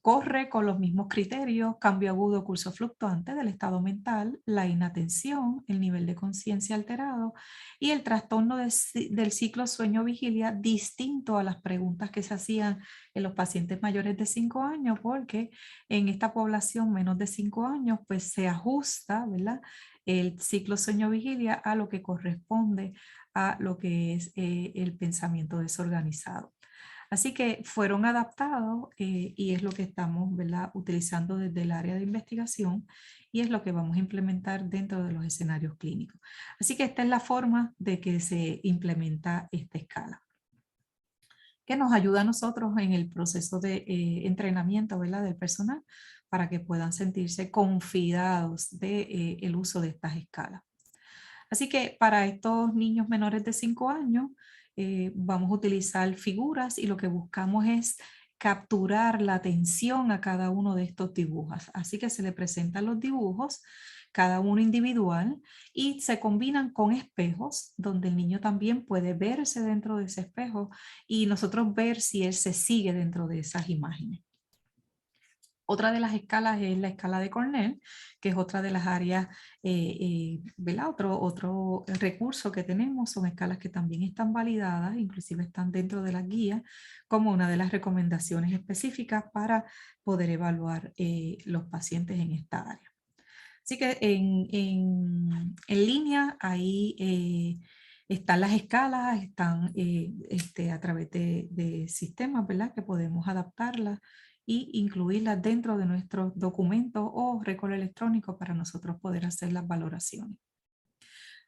corre con los mismos criterios: cambio agudo, curso fluctuante del estado mental, la inatención, el nivel de conciencia alterado y el trastorno del ciclo sueño-vigilia, distinto a las preguntas que se hacían en los pacientes mayores de 5 años, porque en esta población menos de 5 años pues se ajusta, ¿verdad?, el ciclo sueño-vigilia a lo que corresponde a lo que es el pensamiento desorganizado. Así que fueron adaptados y es lo que estamos, ¿verdad?, utilizando desde el área de investigación y es lo que vamos a implementar dentro de los escenarios clínicos. Así que esta es la forma de que se implementa esta escala, que nos ayuda a nosotros en el proceso de entrenamiento, ¿verdad?, del personal para que puedan sentirse confiados del uso de estas escalas. Así que para estos niños menores de 5 años vamos a utilizar figuras y lo que buscamos es capturar la atención a cada uno de estos dibujos. Así que se le presentan los dibujos, cada uno individual, y se combinan con espejos, donde el niño también puede verse dentro de ese espejo y nosotros ver si él se sigue dentro de esas imágenes. Otra de las escalas es la escala de Cornell, que es otra de las áreas, ¿verdad? Otro recurso que tenemos son escalas que también están validadas, inclusive están dentro de las guías, como una de las recomendaciones específicas para poder evaluar los pacientes en esta área. Así que en línea ahí están las escalas, están a través de sistemas, ¿verdad? Que podemos adaptarlas y incluirlas dentro de nuestros documentos o récord electrónico para nosotros poder hacer las valoraciones.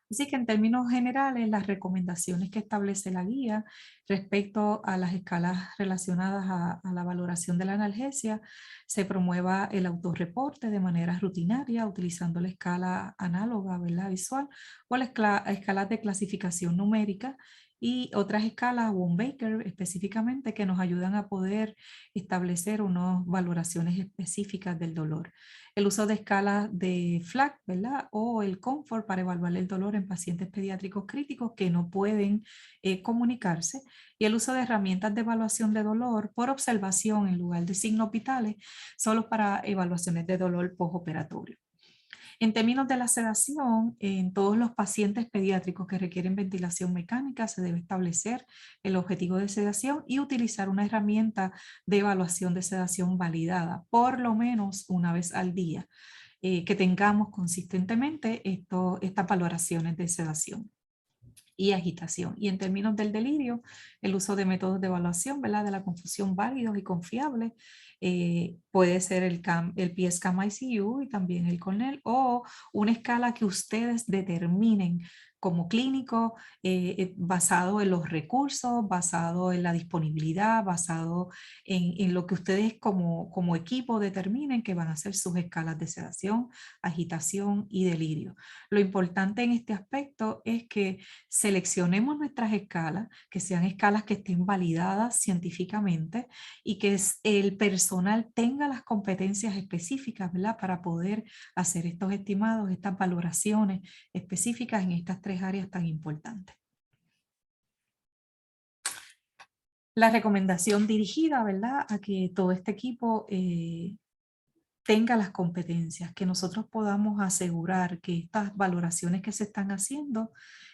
Así que en términos generales, las recomendaciones que establece la guía respecto a las escalas relacionadas a la valoración de la analgesia, se promueva el autorreporte de manera rutinaria utilizando la escala análoga, ¿verdad? Visual, o la escala de clasificación numérica y otras escalas, Wong-Baker específicamente, que nos ayudan a poder establecer unas valoraciones específicas del dolor. El uso de escalas de FLAC, ¿verdad? O el COMFORT para evaluar el dolor en pacientes pediátricos críticos que no pueden comunicarse, y el uso de herramientas de evaluación de dolor por observación en lugar de signos vitales, solo para evaluaciones de dolor postoperatorio. En términos de la sedación, en todos los pacientes pediátricos que requieren ventilación mecánica se debe establecer el objetivo de sedación y utilizar una herramienta de evaluación de sedación validada, por lo menos una vez al día, que tengamos consistentemente estas valoraciones de sedación y agitación. Y en términos del delirio, el uso de métodos de evaluación, ¿verdad? De la confusión válidos y confiables, puede ser el PSCAM-ICU y también el Cornell, o una escala que ustedes determinen como clínico, basado en los recursos, basado en la disponibilidad, basado en lo que ustedes como equipo determinen que van a ser sus escalas de sedación, agitación y delirio. Lo importante en este aspecto es que seleccionemos nuestras escalas, que sean escalas que estén validadas científicamente y que el personal tenga las competencias específicas, ¿verdad? Para poder hacer estos estimados, estas valoraciones específicas en estas tres áreas tan importantes. La recomendación dirigida, ¿verdad? A que todo este equipo tenga las competencias, que nosotros podamos asegurar que estas valoraciones que se están haciendo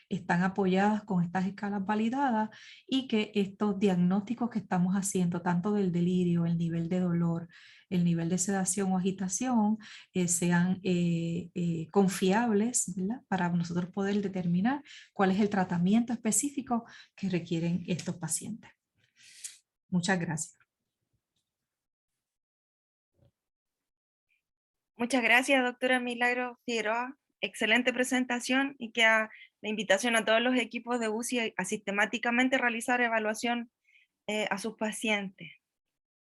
están apoyadas con estas escalas validadas y que estos diagnósticos que estamos haciendo, tanto del delirio, el nivel de dolor, el nivel de sedación o agitación, sean confiables, ¿verdad? Para nosotros poder determinar cuál es el tratamiento específico que requieren estos pacientes. Muchas gracias. Muchas gracias, doctora Milagro Figueroa. Excelente presentación y queda la invitación a todos los equipos de UCI a sistemáticamente realizar evaluación a sus pacientes.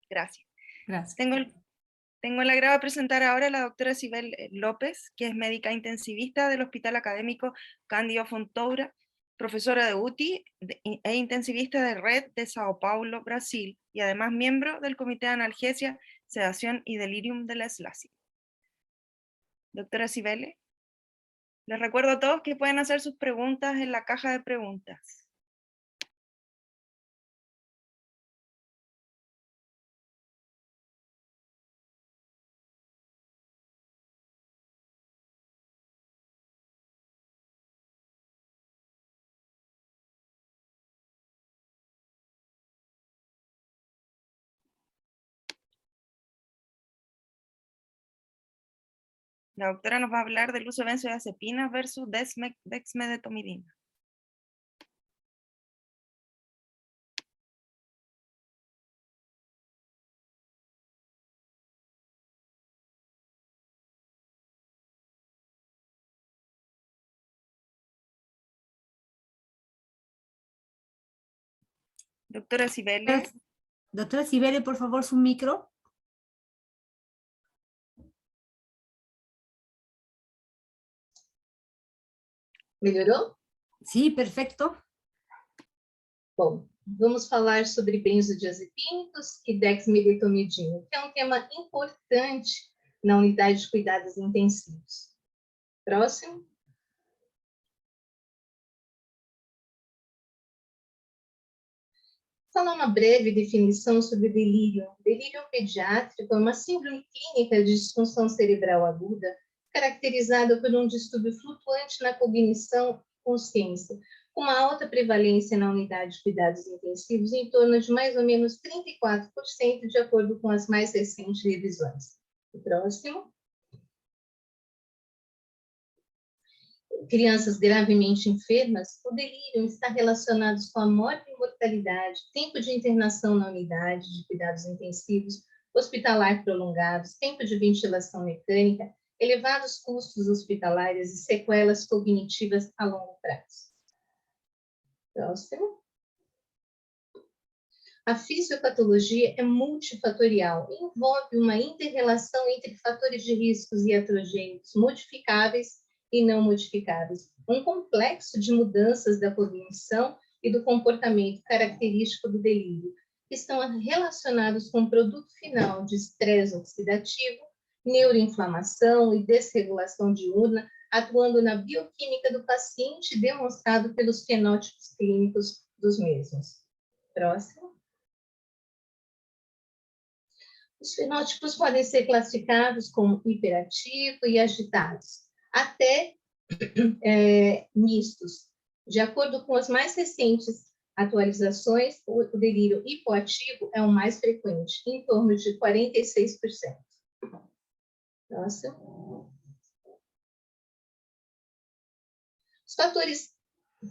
Gracias. Gracias. Tengo el agrado de presentar ahora a la doctora Sibel López, que es médica intensivista del Hospital Académico Cândido Fontoura, profesora de UTI e intensivista de Red de Sao Paulo, Brasil, y además miembro del Comité de Analgesia, Sedación y Delirium de la SLASI. Doctora Sibel, les recuerdo a todos que pueden hacer sus preguntas en la caja de preguntas. La doctora nos va a hablar del uso de benzodiazepinas versus dexmedetomidina. Doctora Sibel. Doctora Sibel, por favor, su micro. ¿Mejoró? Sí, perfecto. Oh. vamos falar sobre benzodiazepínicos e dexmedetomidina, que é um tema importante na unidade de cuidados intensivos. Próximo. Falar uma breve definição sobre delírio. Delírio pediátrico é uma síndrome clínica de disfunção cerebral aguda, caracterizada por um distúrbio flutuante na cognição e consciência, com uma alta prevalência na unidade de cuidados intensivos, em torno de mais ou menos 34%, de acordo com as mais recentes revisões. O próximo. Crianças gravemente enfermas, o delírio está relacionado com a morte e mortalidade, tempo de internação na unidade de cuidados intensivos, hospitalar prolongados, tempo de ventilação mecânica, elevados custos hospitalares e sequelas cognitivas a longo prazo. Próximo. A fisiopatologia é multifatorial e envolve uma inter-relação entre fatores de riscos iatrogênicos modificáveis e não modificáveis, um complexo de mudanças da cognição e do comportamento característico do delírio, que estão relacionados com o produto final de estresse oxidativo, neuroinflamação e desregulação diurna, atuando na bioquímica do paciente, demonstrado pelos fenótipos clínicos dos mesmos. Próximo. Os fenótipos podem ser classificados como hiperativo e agitados, até mistos. De acordo com as mais recentes atualizações, o delírio hipoativo é o mais frequente, em torno de 46%. Próximo. Os fatores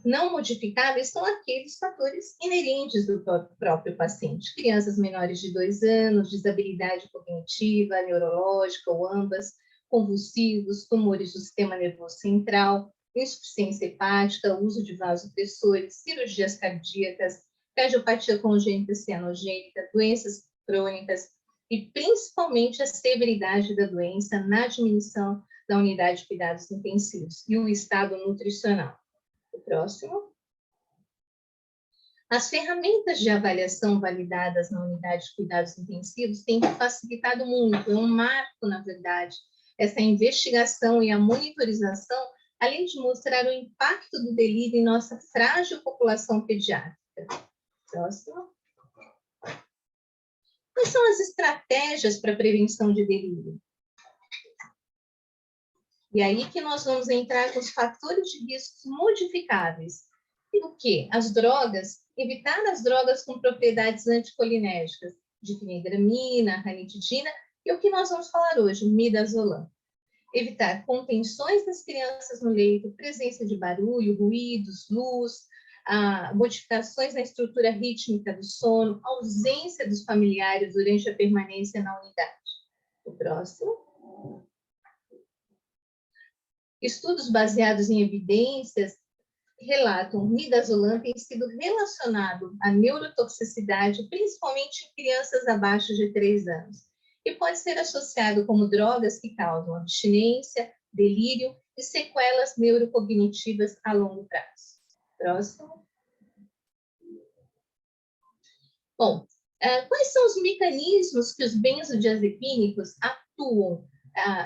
não modificáveis são aqueles fatores inerentes do próprio paciente. Crianças menores de 2 anos, desabilidade cognitiva, neurológica ou ambas, convulsivos, tumores do sistema nervoso central, insuficiência hepática, uso de vasopressores, cirurgias cardíacas, cardiopatia congênita cianogênica, doenças crônicas e principalmente a severidade da doença na diminuição da unidade de cuidados intensivos e o estado nutricional. O próximo. As ferramentas de avaliação validadas na unidade de cuidados intensivos têm facilitado muito, é um marco, na verdade, essa investigação e a monitorização, além de mostrar o impacto do delírio em nossa frágil população pediátrica. Próximo. Quais são as estratégias para a prevenção de delírio? E aí que nós vamos entrar com os fatores de riscos modificáveis. E o quê? As drogas, evitar as drogas com propriedades anticolinérgicas, difenidramina, ranitidina, e o que nós vamos falar hoje, midazolam. Evitar contenções das crianças no leito, presença de barulho, ruídos, luz, modificações na estrutura rítmica do sono, ausência dos familiares durante a permanência na unidade. O próximo. Estudos baseados em evidências relatam que midazolam tem sido relacionado à neurotoxicidade, principalmente em crianças abaixo de 3 anos, e pode ser associado como drogas que causam abstinência, delírio e sequelas neurocognitivas a longo prazo. Próximo. Bom, quais são os mecanismos que os benzodiazepínicos atuam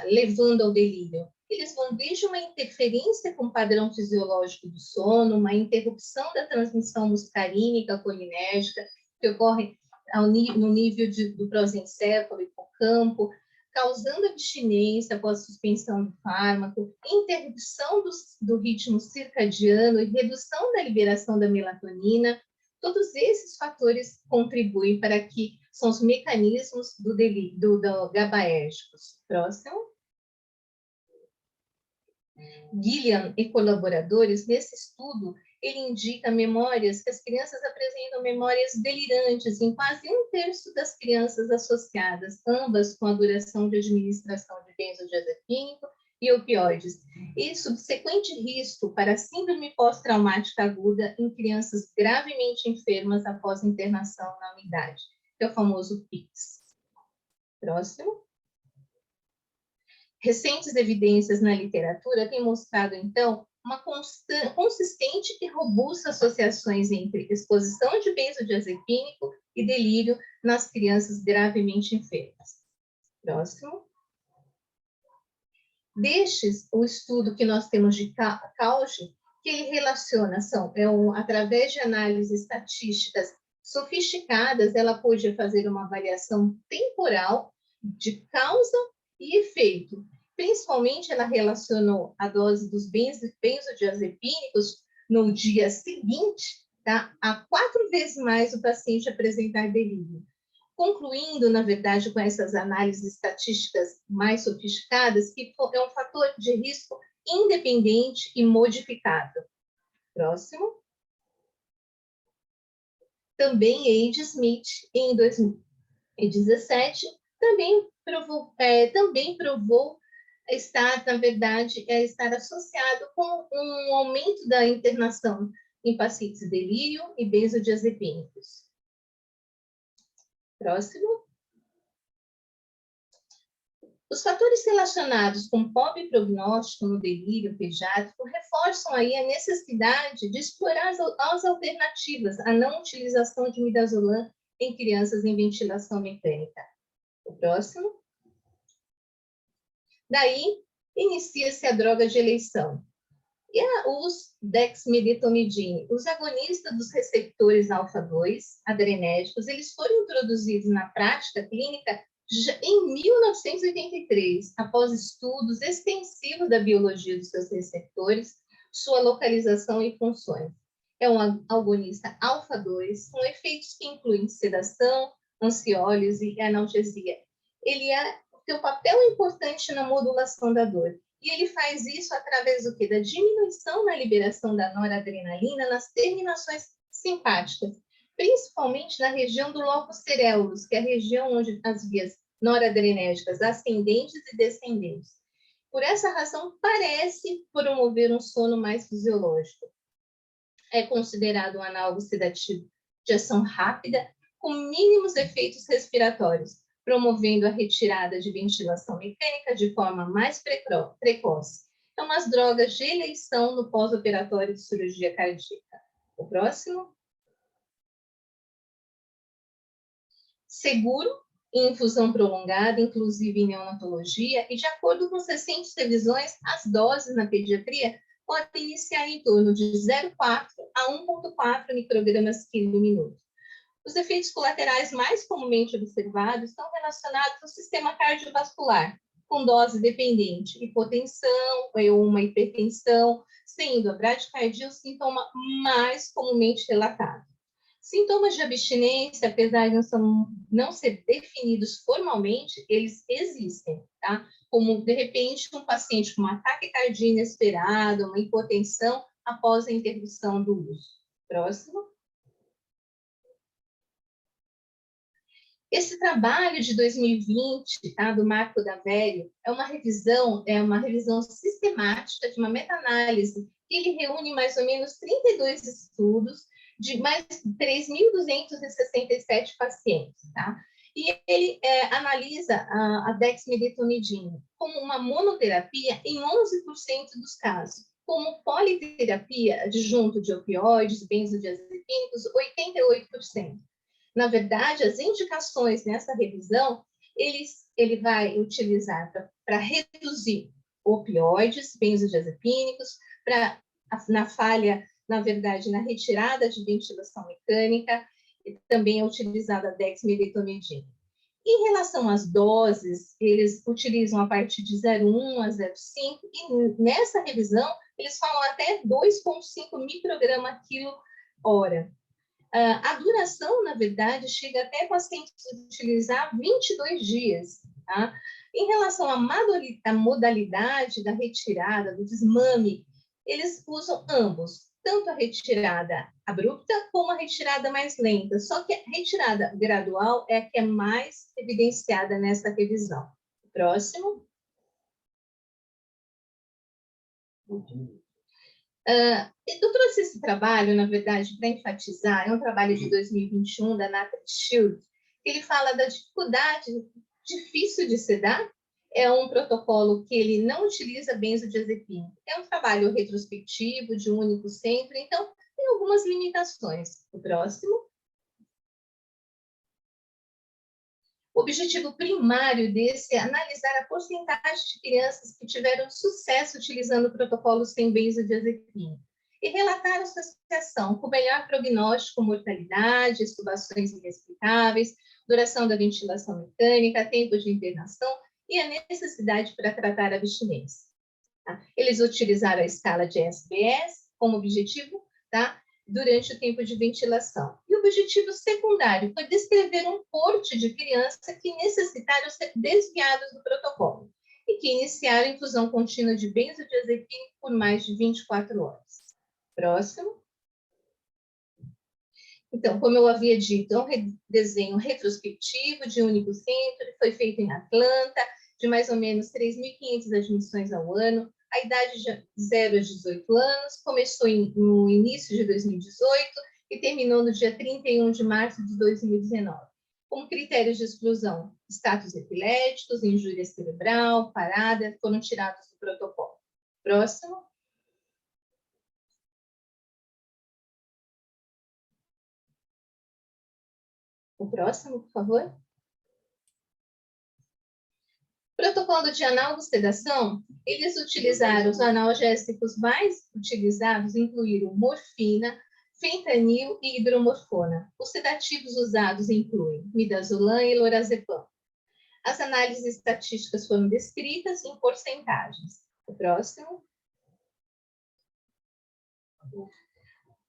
levando ao delírio? Eles vão desde uma interferência com o padrão fisiológico do sono, uma interrupção da transmissão muscarínica colinérgica, que ocorre no nível do prosencéfalo e hipocampo, causando abstinência após suspensão do fármaco, interrupção do ritmo circadiano e redução da liberação da melatonina. Todos esses fatores contribuem para que são os mecanismos do GABAérgicos. Próximo. Gillian e colaboradores, nesse estudo, ele indica memórias que as crianças apresentam memórias delirantes em quase 1/3 das crianças associadas, ambas com a duração de administração de benzodiazepínico e opioides, e subsequente risco para síndrome pós-traumática aguda em crianças gravemente enfermas após internação na unidade, que é o famoso PICS. Próximo. Recentes evidências na literatura têm mostrado, então, uma consistente e robusta associações entre exposição de benzodiazepínico e delírio nas crianças gravemente enfermas. Próximo. Destes, o estudo que nós temos de Cauchy, que ele relaciona, através de análises estatísticas sofisticadas, ela pôde fazer uma avaliação temporal de causa e efeito. Principalmente, ela relacionou a dose dos benzodiazepínicos no dia seguinte, tá, a 4 vezes mais o paciente apresentar delírio. Concluindo, na verdade, com essas análises estatísticas mais sofisticadas, que é um fator de risco independente e modificável. Próximo. Também Aide Smith, em 2017, também provou estar, na verdade, estar associado com um aumento da internação em pacientes de delírio e benzodiazepínicos. Próximo. Os fatores relacionados com pobre prognóstico no delírio pediátrico reforçam aí a necessidade de explorar as alternativas à não utilização de midazolam em crianças em ventilação mecânica. O próximo. Daí, inicia-se a droga de eleição. E os dexmedetomidine, os agonistas dos receptores alfa-2 adrenérgicos, eles foram introduzidos na prática clínica em 1983, após estudos extensivos da biologia dos seus receptores, sua localização e funções. É um agonista alfa-2 com efeitos que incluem sedação, ansiólise e analgesia. Ele tem um papel importante na modulação da dor. E ele faz isso através do quê? Da diminuição na liberação da noradrenalina nas terminações simpáticas, principalmente na região do locus cereus, que é a região onde as vias noradrenérgicas ascendentes e descendentes. Por essa razão, parece promover um sono mais fisiológico. É considerado um análogo sedativo de ação rápida, com mínimos efeitos respiratórios, promovendo a retirada de ventilação mecânica de forma mais precoce. É umas drogas de eleição no pós-operatório de cirurgia cardíaca. O próximo. Seguro, em infusão prolongada, inclusive em neonatologia, e de acordo com as recentes revisões, as doses na pediatria podem iniciar em torno de 0,4 a 1,4 microgramas quilo minuto. Os efeitos colaterais mais comumente observados estão relacionados ao sistema cardiovascular, com dose dependente, hipotensão ou uma hipertensão, sendo a bradicardia o sintoma mais comumente relatado. Sintomas de abstinência, apesar de não ser definidos formalmente, eles existem, tá? Como, de repente, um paciente com um ataque cardíaco inesperado, uma hipotensão após a interrupção do uso. Próximo. Esse trabalho de 2020, tá, do Marco Davelli, é uma revisão sistemática de uma meta-análise que ele reúne mais ou menos 32 estudos de mais de 3.267 pacientes, tá? E ele analisa a dexmedetomidine como uma monoterapia em 11% dos casos, como politerapia adjunto de opioides, benzodiazepínicos, 88%. Na verdade, as indicações nessa revisão, ele vai utilizar para reduzir opioides, benzodiazepínicos, na falha, na verdade, na retirada de ventilação mecânica, e também é utilizada a dexmedetomidine. Em relação às doses, eles utilizam a partir de 0,1 a 0,5, e nessa revisão, eles falam até 2,5 micrograma quilo hora. A duração, na verdade, chega até pacientes utilizar 22 dias. Tá? Em relação à modalidade da retirada, do desmame, eles usam ambos, tanto a retirada abrupta como a retirada mais lenta. Só que a retirada gradual é a que é mais evidenciada nessa revisão. Próximo. Eu trouxe esse trabalho, na verdade, para enfatizar, é um trabalho de 2021 da Natalie Shield, que ele fala da dificuldade difícil de sedar, é um protocolo que ele não utiliza benzodiazepínico. É um trabalho retrospectivo, de um único centro, então tem algumas limitações. O próximo. O objetivo primário desse é analisar a porcentagem de crianças que tiveram sucesso utilizando protocolos sem benzodiazepina e relatar a associação com melhor prognóstico, mortalidade, extubações inexplicáveis, duração da ventilação mecânica, tempo de internação e a necessidade para tratar a abstinência. Tá? Eles utilizaram a escala de SBS como objetivo, tá? Durante o tempo de ventilação. E o objetivo secundário foi descrever um corte de crianças que necessitaram ser desviados do protocolo e que iniciaram a infusão contínua de benzodiazepina por mais de 24 horas. Próximo. Então, como eu havia dito, é um desenho retrospectivo de um único centro, foi feito em Atlanta, de mais ou menos 3.500 admissões ao ano. A idade de 0 a 18 anos, começou no início de 2018 e terminou no dia 31 de março de 2019. Como critérios de exclusão, status epiléticos, injúria cerebral, parada, foram tirados do protocolo. Próximo. O próximo, por favor. Protocolo de análogo-sedação, eles utilizaram os analgésicos mais utilizados, incluíram morfina, fentanil e hidromorfona. Os sedativos usados incluem midazolam e lorazepam. As análises estatísticas foram descritas em porcentagens. O próximo.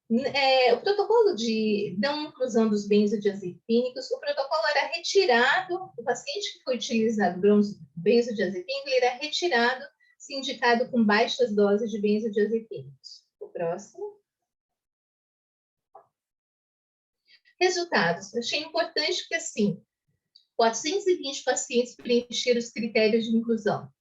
O protocolo de não inclusão dos benzodiazepínicos, o protocolo era retirado, o paciente que foi utilizado benzodiazepínico, ele era retirado se indicado com baixas doses de benzodiazepínicos. O próximo. Resultados. Achei importante que, assim, 420 pacientes preencheram os critérios de inclusão.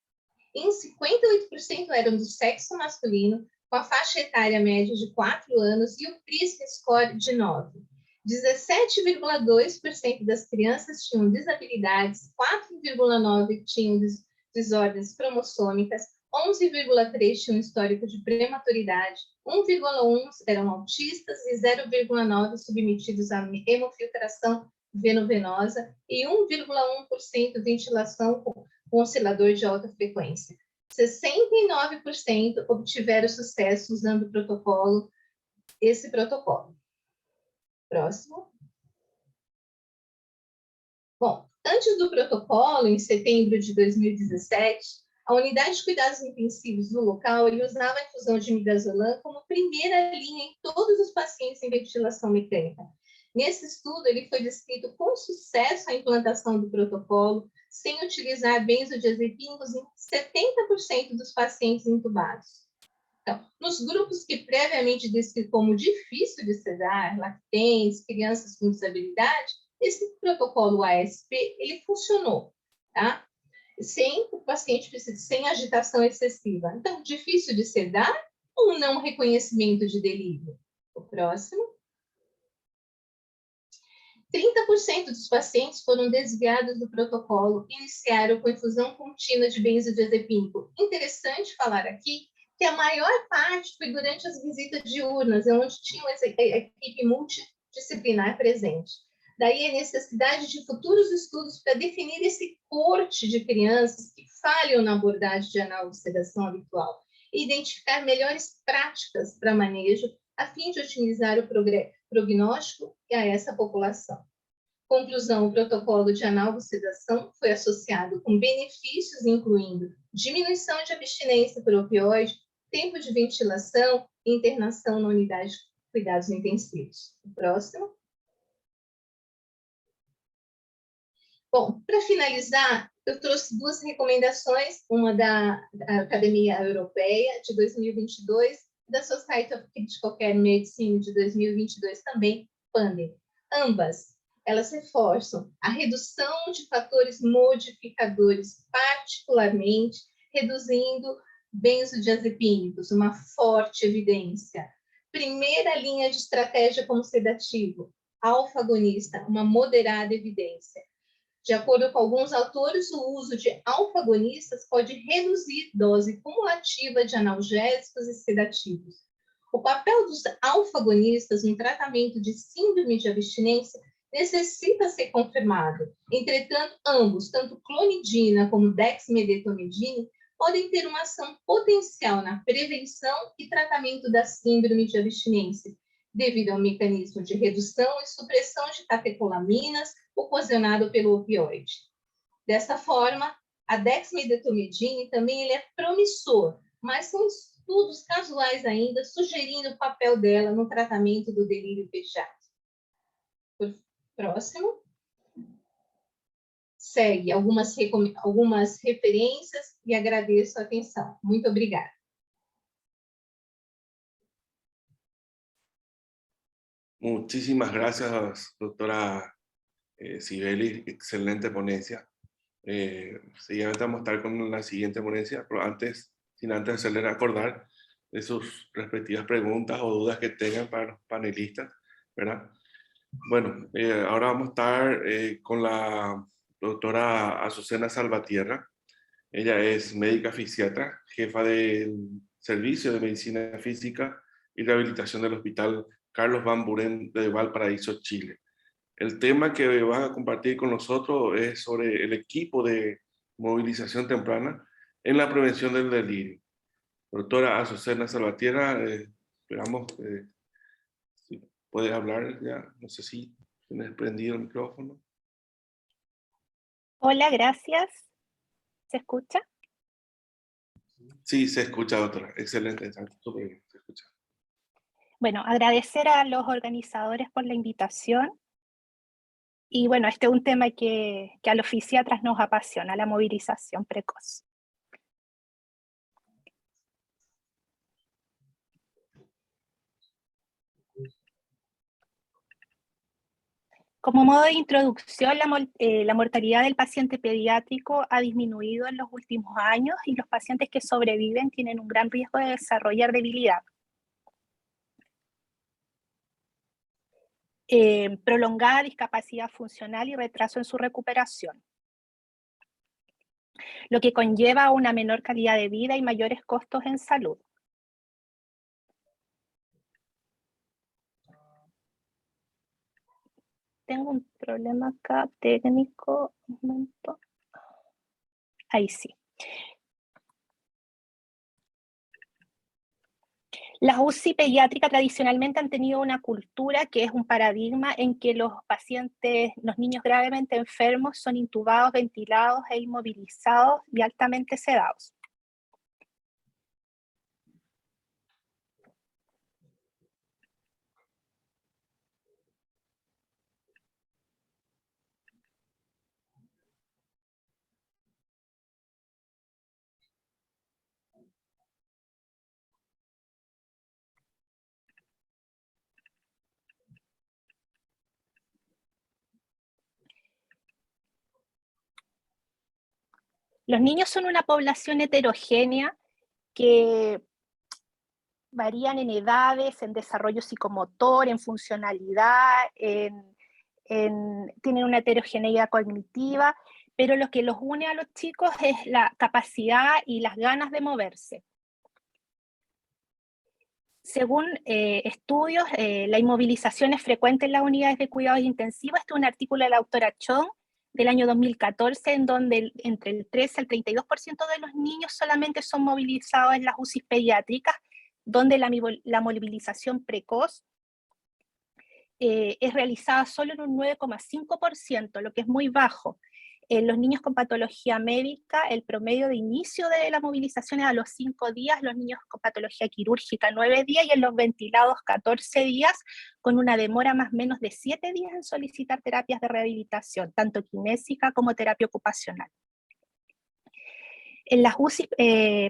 Em 58% eram do sexo masculino, com a faixa etária média de 4 anos e o PRISM score de 9. 17,2% das crianças tinham desabilidades, 4,9% tinham desordens cromossômicas, 11,3% tinham histórico de prematuridade, 1,1% eram autistas e 0,9% submetidos a hemofiltração venovenosa e 1,1% ventilação com oscilador de alta frequência. 69% obtiveram sucesso usando o protocolo, esse protocolo. Próximo. Bom, antes do protocolo, em setembro de 2017, a unidade de cuidados intensivos do local ele usava a infusão de midazolam como primeira linha em todos os pacientes em ventilação mecânica. Nesse estudo, ele foi descrito com sucesso a implantação do protocolo, sem utilizar benzodiazepínicos em 70% dos pacientes intubados. Então, nos grupos que previamente descrito como difícil de sedar, lactentes, crianças com disabilidade, esse protocolo ASP, ele funcionou, tá? Sem o paciente sem agitação excessiva. Então, difícil de sedar ou não reconhecimento de delírio? O próximo. 30% dos pacientes foram desviados do protocolo e iniciaram com infusão contínua de benzodiazepínico. Interessante falar aqui que a maior parte foi durante as visitas diurnas, onde tinha a equipe multidisciplinar presente. Daí a necessidade de futuros estudos para definir esse corte de crianças que falham na abordagem de análogo-sedação habitual e identificar melhores práticas para manejo a fim de otimizar o prognóstico a essa população. Conclusão, o protocolo de análogo-sedação foi associado com benefícios, incluindo diminuição de abstinência por opioide, tempo de ventilação e internação na unidade de cuidados intensivos. O próximo. Bom, para finalizar, eu trouxe duas recomendações, uma da Academia Europeia, de 2022, e da Society of Critical Care Medicine, de 2022 também, PANDEM. Ambas, elas reforçam a redução de fatores modificadores, particularmente reduzindo benzodiazepínicos, uma forte evidência. Primeira linha de estratégia como sedativo, alfa-agonista, uma moderada evidência. De acordo com alguns autores, o uso de alfa-agonistas pode reduzir dose cumulativa de analgésicos e sedativos. O papel dos alfa-agonistas no tratamento de síndrome de abstinência necessita ser confirmado. Entretanto, ambos, tanto clonidina como dexmedetomidine, podem ter uma ação potencial na prevenção e tratamento da síndrome de abstinência, devido ao mecanismo de redução e supressão de catecolaminas ocasionado pelo opioide. Dessa forma, a dexmedetomidine também ele é promissor, mas são estudos casuais ainda sugerindo o papel dela no tratamento do delírio pediátrico. Próximo. Segue algumas referências e agradeço a atenção. Muito obrigada. Muchísimas gracias, doctora Sibeli, excelente ponencia. Seguidamente vamos a estar con la siguiente ponencia, pero sin antes hacerles recordar de sus respectivas preguntas o dudas que tengan para los panelistas, ¿verdad? Bueno, ahora vamos a estar con la doctora Azucena Salvatierra. Ella es médica fisiatra, jefa del Servicio de Medicina Física y Rehabilitación del Hospital Carlos Van Buren de Valparaíso, Chile. El tema que van a compartir con nosotros es sobre el equipo de movilización temprana en la prevención del delirio. Doctora Azucena Salvatierra, esperamos si puede hablar ya, no sé si tienes prendido el micrófono. Hola, gracias. ¿Se escucha? Sí, se escucha, doctora. Excelente, súper bien, se escucha. Bueno, agradecer a los organizadores por la invitación. Y bueno, este es un tema que a los fisiatras nos apasiona, la movilización precoz. Como modo de introducción, la mortalidad del paciente pediátrico ha disminuido en los últimos años y los pacientes que sobreviven tienen un gran riesgo de desarrollar debilidad. Prolongada discapacidad funcional y retraso en su recuperación, lo que conlleva una menor calidad de vida y mayores costos en salud. Tengo un problema acá técnico, un momento. Ahí sí. Las UCI pediátricas tradicionalmente han tenido una cultura que es un paradigma en que los pacientes, los niños gravemente enfermos son intubados, ventilados e inmovilizados y altamente sedados. Los niños son una población heterogénea que varían en edades, en desarrollo psicomotor, en funcionalidad, tienen una heterogeneidad cognitiva, pero lo que los une a los chicos es la capacidad y las ganas de moverse. Según estudios, la inmovilización es frecuente en las unidades de cuidados intensivos. Este es un artículo de la doctora Chong del año 2014, en donde entre el 13 al 32% de los niños solamente son movilizados en las UCI pediátricas, donde la movilización precoz es realizada solo en un 9,5%, lo que es muy bajo. En los niños con patología médica, el promedio de inicio de la movilización es a los 5 días, los niños con patología quirúrgica 9 días y en los ventilados 14 días, con una demora más o menos de 7 días en solicitar terapias de rehabilitación, tanto kinésica como terapia ocupacional. En las UCI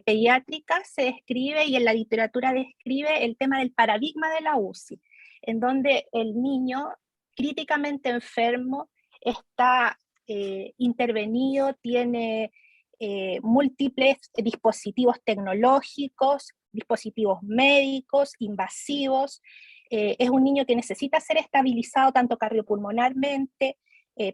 pediátricas se describe y en la literatura describe el tema del paradigma de la UCI, en donde el niño críticamente enfermo está intervenido, tiene múltiples dispositivos tecnológicos, dispositivos médicos, invasivos, es un niño que necesita ser estabilizado tanto cardiopulmonarmente,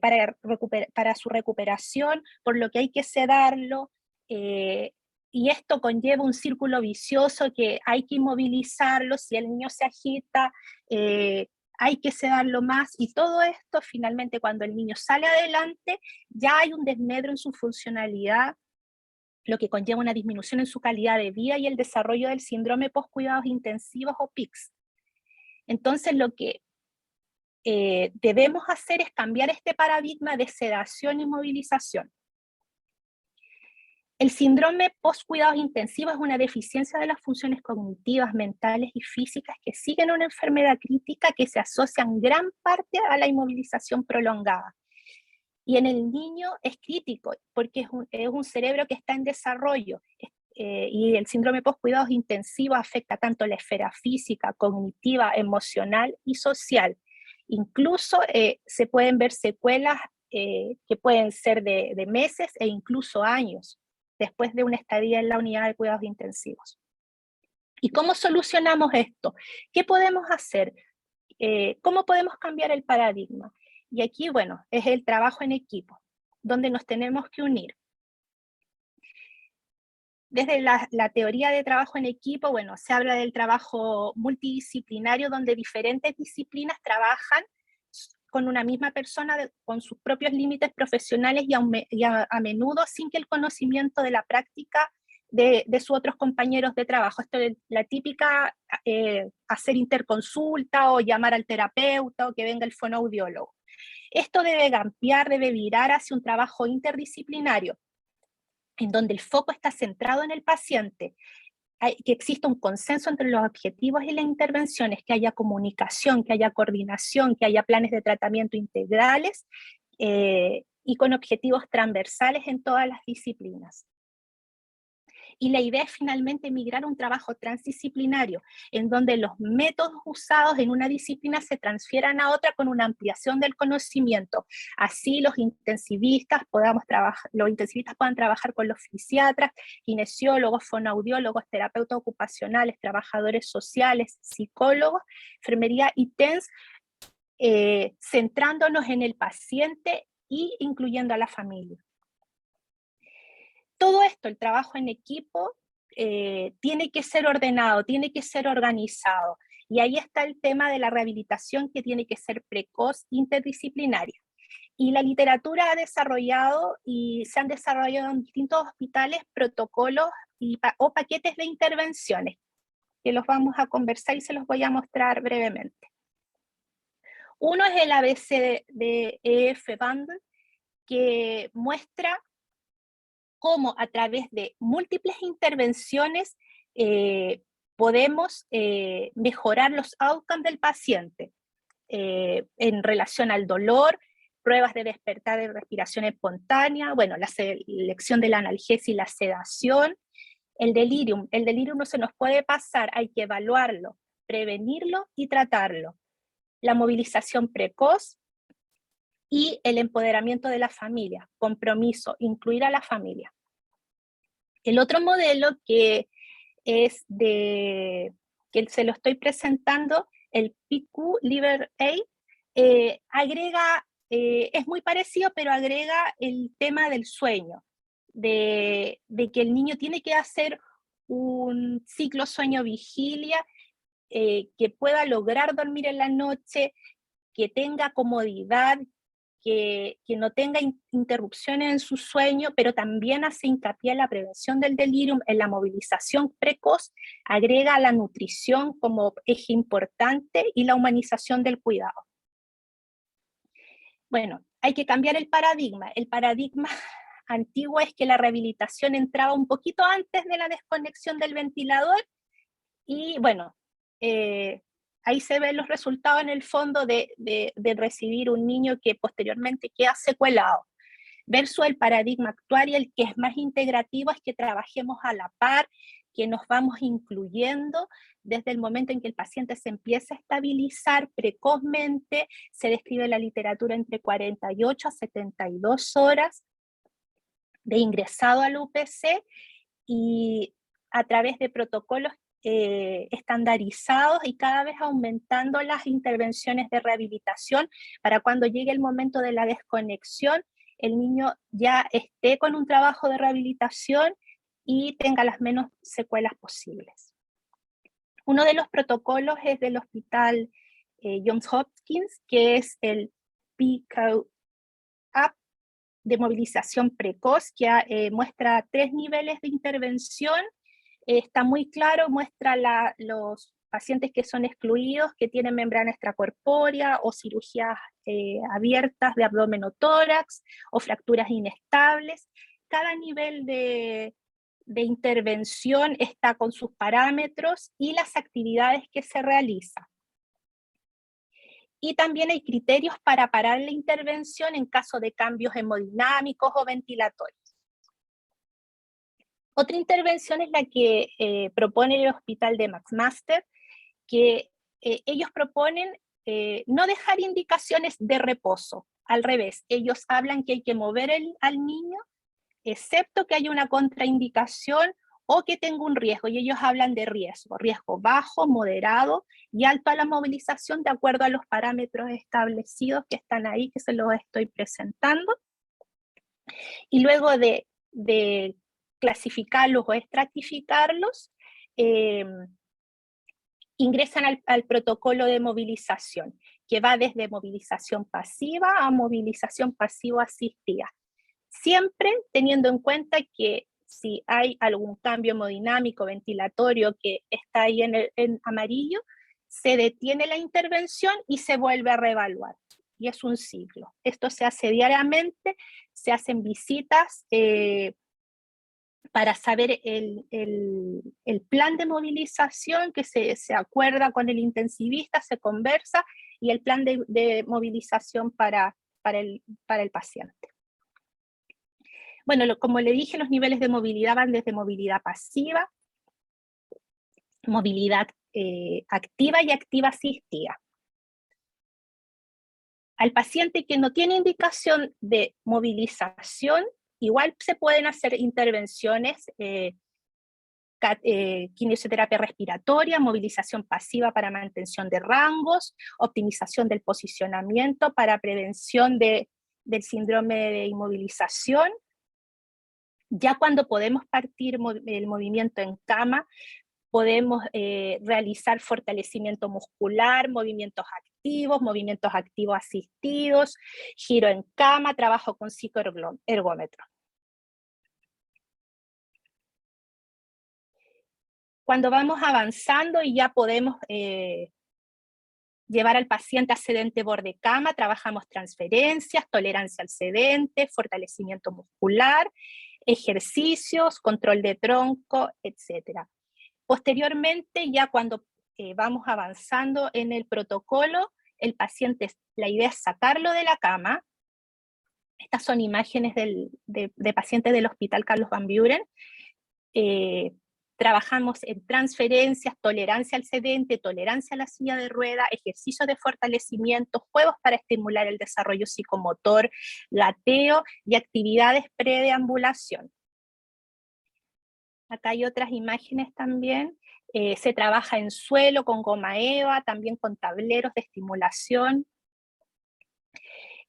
para su recuperación, por lo que hay que sedarlo, y esto conlleva un círculo vicioso que hay que inmovilizarlo, si el niño se agita, hay que sedarlo más, y todo esto finalmente cuando el niño sale adelante, ya hay un desmedro en su funcionalidad, lo que conlleva una disminución en su calidad de vida y el desarrollo del síndrome post-cuidados intensivos o PICS. Entonces lo que debemos hacer es cambiar este paradigma de sedación y movilización. El síndrome post-cuidados intensivos es una deficiencia de las funciones cognitivas, mentales y físicas que siguen una enfermedad crítica que se asocia en gran parte a la inmovilización prolongada. Y en el niño es crítico porque es un cerebro que está en desarrollo, y el síndrome post-cuidados intensivos afecta tanto la esfera física, cognitiva, emocional y social. Incluso se pueden ver secuelas que pueden ser de meses e incluso años después de una estadía en la unidad de cuidados intensivos. ¿Y cómo solucionamos esto? ¿Qué podemos hacer? ¿Cómo podemos cambiar el paradigma? Y aquí, bueno, es el trabajo en equipo, donde nos tenemos que unir. Desde la teoría de trabajo en equipo, bueno, se habla del trabajo multidisciplinario, donde diferentes disciplinas trabajan con una misma persona, con sus propios límites profesionales y a menudo sin que el conocimiento de la práctica de sus otros compañeros de trabajo. Esto es la típica, hacer interconsulta o llamar al terapeuta o que venga el fonoaudiólogo. Esto debe cambiar, debe virar hacia un trabajo interdisciplinario, en donde el foco está centrado en el paciente, que exista un consenso entre los objetivos y las intervenciones, que haya comunicación, que haya coordinación, que haya planes de tratamiento integrales y con objetivos transversales en todas las disciplinas. Y la idea es finalmente migrar a un trabajo transdisciplinario, en donde los métodos usados en una disciplina se transfieran a otra con una ampliación del conocimiento. Así los intensivistas puedan trabajar con los fisiatras, kinesiólogos, fonoaudiólogos, terapeutas ocupacionales, trabajadores sociales, psicólogos, enfermería y TENS, centrándonos en el paciente y incluyendo a la familia. Todo esto, el trabajo en equipo, tiene que ser ordenado, tiene que ser organizado. Y ahí está el tema de la rehabilitación, que tiene que ser precoz, interdisciplinaria. Y la literatura ha desarrollado y se han desarrollado en distintos hospitales protocolos o paquetes de intervenciones, que los vamos a conversar y se los voy a mostrar brevemente. Uno es el ABCDEF Bundle, que muestra cómo a través de múltiples intervenciones podemos mejorar los outcomes del paciente en relación al dolor, pruebas de despertar de respiración espontánea, bueno, la selección de la analgesia y la sedación, el delirium no se nos puede pasar, hay que evaluarlo, prevenirlo y tratarlo, la movilización precoz, y el empoderamiento de la familia, compromiso, incluir a la familia. El otro modelo que se lo estoy presentando, el PQ Liver Aid, agrega, es muy parecido, pero agrega el tema del sueño, de que el niño tiene que hacer un ciclo sueño-vigilia, que pueda lograr dormir en la noche, que tenga comodidad, que no tenga interrupciones en su sueño, pero también hace hincapié en la prevención del delirium, en la movilización precoz, agrega la nutrición como eje importante y la humanización del cuidado. Bueno, hay que cambiar el paradigma. El paradigma antiguo es que la rehabilitación entraba un poquito antes de la desconexión del ventilador y bueno, ahí se ven los resultados en el fondo de recibir un niño que posteriormente queda secuelado. Versus el paradigma actual y el que es más integrativo es que trabajemos a la par, que nos vamos incluyendo desde el momento en que el paciente se empieza a estabilizar precozmente. Se describe en la literatura entre 48 a 72 horas de ingresado al UPC, y a través de protocolos estandarizados y cada vez aumentando las intervenciones de rehabilitación para cuando llegue el momento de la desconexión, el niño ya esté con un trabajo de rehabilitación y tenga las menos secuelas posibles. Uno de los protocolos es del Hospital Johns Hopkins, que es el PICO App de movilización precoz, que muestra 3 niveles de intervención. Está muy claro, muestra los pacientes que son excluidos, que tienen membrana extracorpórea o cirugías abiertas de abdomen o tórax, o fracturas inestables. Cada nivel de intervención está con sus parámetros y las actividades que se realizan. Y también hay criterios para parar la intervención en caso de cambios hemodinámicos o ventilatorios. Otra intervención es la que propone el hospital de McMaster, que ellos proponen no dejar indicaciones de reposo. Al revés, ellos hablan que hay que mover al niño, excepto que haya una contraindicación o que tenga un riesgo, y ellos hablan de riesgo bajo, moderado y alto a la movilización de acuerdo a los parámetros establecidos que están ahí, que se los estoy presentando. Y luego de clasificarlos o estratificarlos, ingresan al protocolo de movilización, que va desde movilización pasiva a movilización pasivo-asistida. Siempre teniendo en cuenta que si hay algún cambio hemodinámico, ventilatorio que está ahí en amarillo, se detiene la intervención y se vuelve a reevaluar. Y es un ciclo. Esto se hace diariamente, se hacen visitas para saber el plan de movilización que se acuerda con el intensivista, se conversa, y el plan de movilización para el paciente. Bueno, como le dije, los niveles de movilidad van desde movilidad pasiva, movilidad activa y activa asistida. Al paciente que no tiene indicación de movilización, igual se pueden hacer intervenciones, quimioterapia respiratoria, movilización pasiva para mantención de rangos, optimización del posicionamiento para prevención del síndrome de inmovilización. Ya cuando podemos partir el movimiento en cama, podemos realizar fortalecimiento muscular, movimientos activos asistidos, giro en cama, trabajo con psicoergómetro. Cuando vamos avanzando y ya podemos llevar al paciente a sedente borde cama, trabajamos transferencias, tolerancia al sedente, fortalecimiento muscular, ejercicios, control de tronco, etc. Posteriormente, ya cuando vamos avanzando en el protocolo, el paciente, la idea es sacarlo de la cama. Estas son imágenes de pacientes del Hospital Carlos Van Buren. Trabajamos en transferencias, tolerancia al sedente, tolerancia a la silla de rueda, ejercicios de fortalecimiento, juegos para estimular el desarrollo psicomotor, gateo y actividades predeambulación. Acá hay otras imágenes también. Se trabaja en suelo con goma eva, también con tableros de estimulación.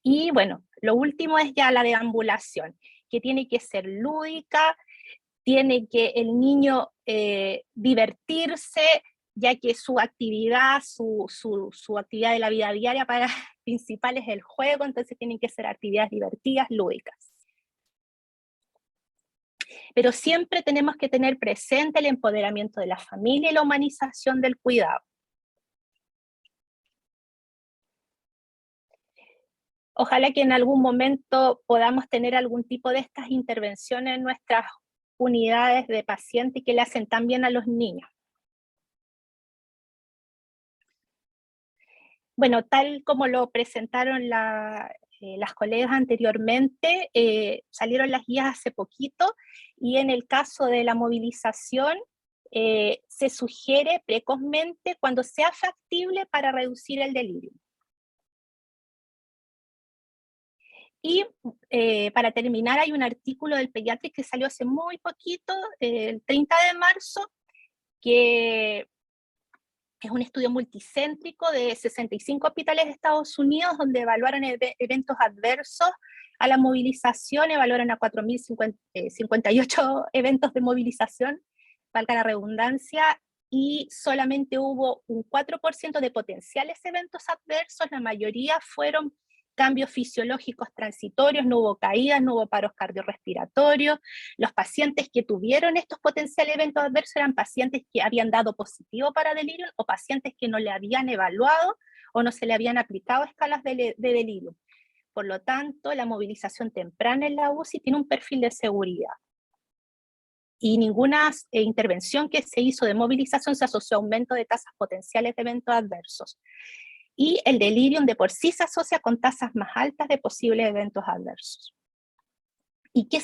Y bueno, lo último es ya la deambulación, que tiene que ser lúdica, tiene que el niño divertirse, ya que su actividad, su actividad de la vida diaria principal es el juego, entonces tienen que ser actividades divertidas, lúdicas. Pero siempre tenemos que tener presente el empoderamiento de la familia y la humanización del cuidado. Ojalá que en algún momento podamos tener algún tipo de estas intervenciones en nuestras unidades de pacientes que le hacen tan bien a los niños. Bueno, tal como lo presentaron las colegas anteriormente, salieron las guías hace poquito, y en el caso de la movilización se sugiere precozmente cuando sea factible para reducir el delirio. Y para terminar, hay un artículo del Pediatric que salió hace muy poquito, el 30 de marzo, que es un estudio multicéntrico de 65 hospitales de Estados Unidos, donde evaluaron eventos adversos a la movilización, evaluaron a 4.058 eventos de movilización, valga la redundancia, y solamente hubo un 4% de potenciales eventos adversos, la mayoría fueron cambios fisiológicos transitorios, no hubo caídas, no hubo paros cardiorrespiratorios. Los pacientes que tuvieron estos potenciales eventos adversos eran pacientes que habían dado positivo para delirium o pacientes que no le habían evaluado o no se le habían aplicado escalas de delirium. Por lo tanto, la movilización temprana en la UCI tiene un perfil de seguridad. Y ninguna intervención que se hizo de movilización se asoció a aumento de tasas potenciales de eventos adversos. Y el delirium de por sí se asocia con tasas más altas de posibles eventos adversos. ¿Y qué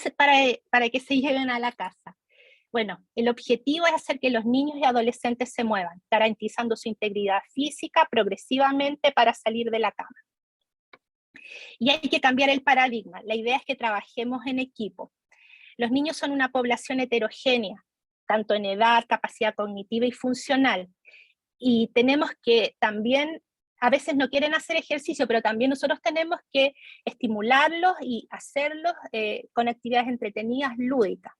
para que se lleven a la casa? Bueno, el objetivo es hacer que los niños y adolescentes se muevan, garantizando su integridad física progresivamente para salir de la cama. Y hay que cambiar el paradigma. La idea es que trabajemos en equipo. Los niños son una población heterogénea, tanto en edad, capacidad cognitiva y funcional. Y tenemos que también, a veces no quieren hacer ejercicio, pero también nosotros tenemos que estimularlos y hacerlos con actividades entretenidas, lúdicas.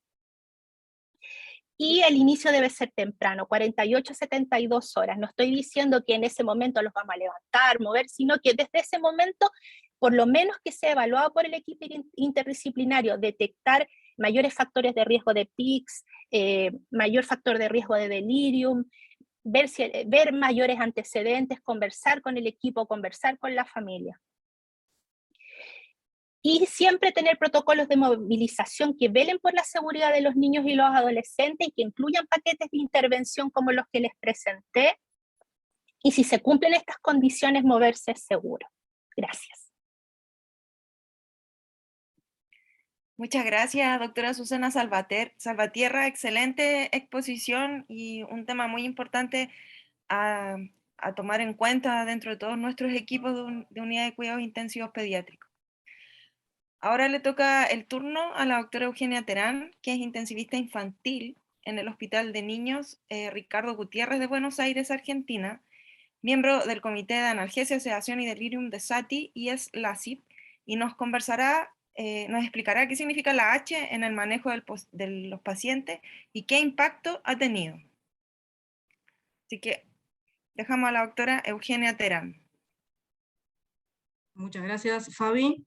Y el inicio debe ser temprano, 48 a 72 horas. No estoy diciendo que en ese momento los vamos a levantar, mover, sino que desde ese momento, por lo menos que sea evaluado por el equipo interdisciplinario, detectar mayores factores de riesgo de PICS, mayor factor de riesgo de delirium, ver mayores antecedentes, conversar con el equipo, conversar con la familia. Y siempre tener protocolos de movilización que velen por la seguridad de los niños y los adolescentes y que incluyan paquetes de intervención como los que les presenté. Y si se cumplen estas condiciones, moverse es seguro. Gracias. Muchas gracias, doctora Susana Salvatierra. Excelente exposición y un tema muy importante a tomar en cuenta dentro de todos nuestros equipos de unidad de cuidados intensivos pediátricos. Ahora le toca el turno a la doctora Eugenia Terán, que es intensivista infantil en el Hospital de Niños Ricardo Gutiérrez de Buenos Aires, Argentina, miembro del Comité de Analgesia, Sedación y Delirium de SATI y es LACIP, y nos explicará qué significa la H en el manejo de los pacientes y qué impacto ha tenido. Así que dejamos a la doctora Eugenia Terán. Muchas gracias, Fabi.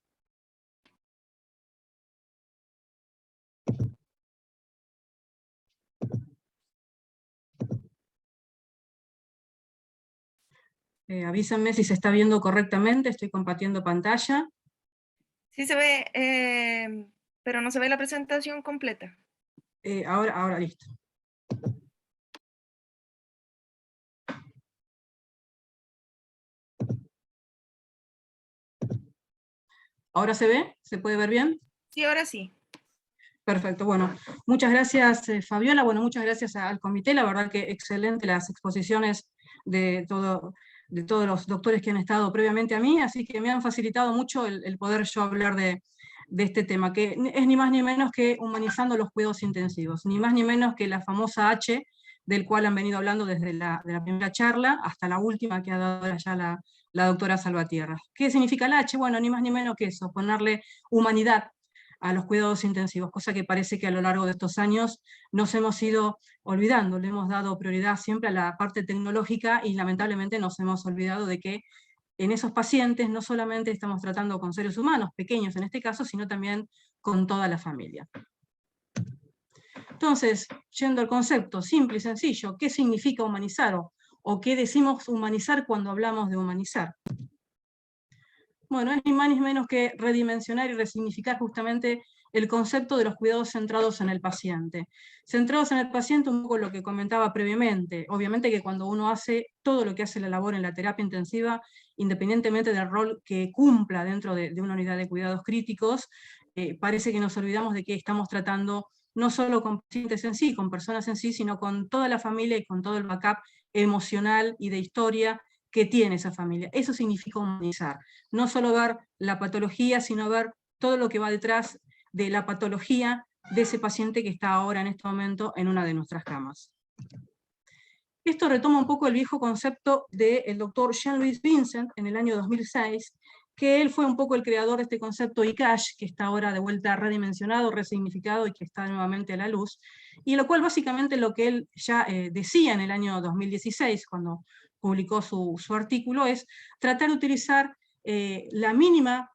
Avísenme si se está viendo correctamente, estoy compartiendo pantalla. Sí se ve, pero no se ve la presentación completa. Ahora listo. ¿Ahora se ve? ¿Se puede ver bien? Sí, ahora sí. Perfecto, bueno, muchas gracias Fabiola, bueno, muchas gracias al comité, la verdad que excelente las exposiciones de todos los doctores que han estado previamente a mí, así que me han facilitado mucho el poder yo hablar de este tema, que es ni más ni menos que humanizando los cuidados intensivos, ni más ni menos que la famosa H, del cual han venido hablando desde la primera charla hasta la última que ha dado ya la doctora Salvatierra. ¿Qué significa la H? Bueno, ni más ni menos que eso, ponerle humanidad a los cuidados intensivos, cosa que parece que a lo largo de estos años nos hemos ido olvidando, le hemos dado prioridad siempre a la parte tecnológica y lamentablemente nos hemos olvidado de que en esos pacientes no solamente estamos tratando con seres humanos, pequeños en este caso, sino también con toda la familia. Entonces, yendo al concepto simple y sencillo, ¿qué significa humanizar o qué decimos humanizar cuando hablamos de humanizar? Bueno, es ni más ni menos que redimensionar y resignificar justamente el concepto de los cuidados centrados en el paciente. Centrados en el paciente, un poco lo que comentaba previamente. Obviamente que cuando uno hace todo lo que hace la labor en la terapia intensiva, independientemente del rol que cumpla dentro de una unidad de cuidados críticos, parece que nos olvidamos de que estamos tratando no solo con pacientes en sí, con personas en sí, sino con toda la familia y con todo el backup emocional y de historia que tiene esa familia. Eso significa humanizar. No solo ver la patología, sino ver todo lo que va detrás de la patología de ese paciente que está ahora en este momento en una de nuestras camas. Esto retoma un poco el viejo concepto del doctor Jean-Louis Vincent en el año 2006, que él fue un poco el creador de este concepto ICASH, que está ahora de vuelta redimensionado, resignificado y que está nuevamente a la luz, y lo cual básicamente lo que él ya decía en el año 2016, cuando publicó su artículo, es tratar de utilizar la mínima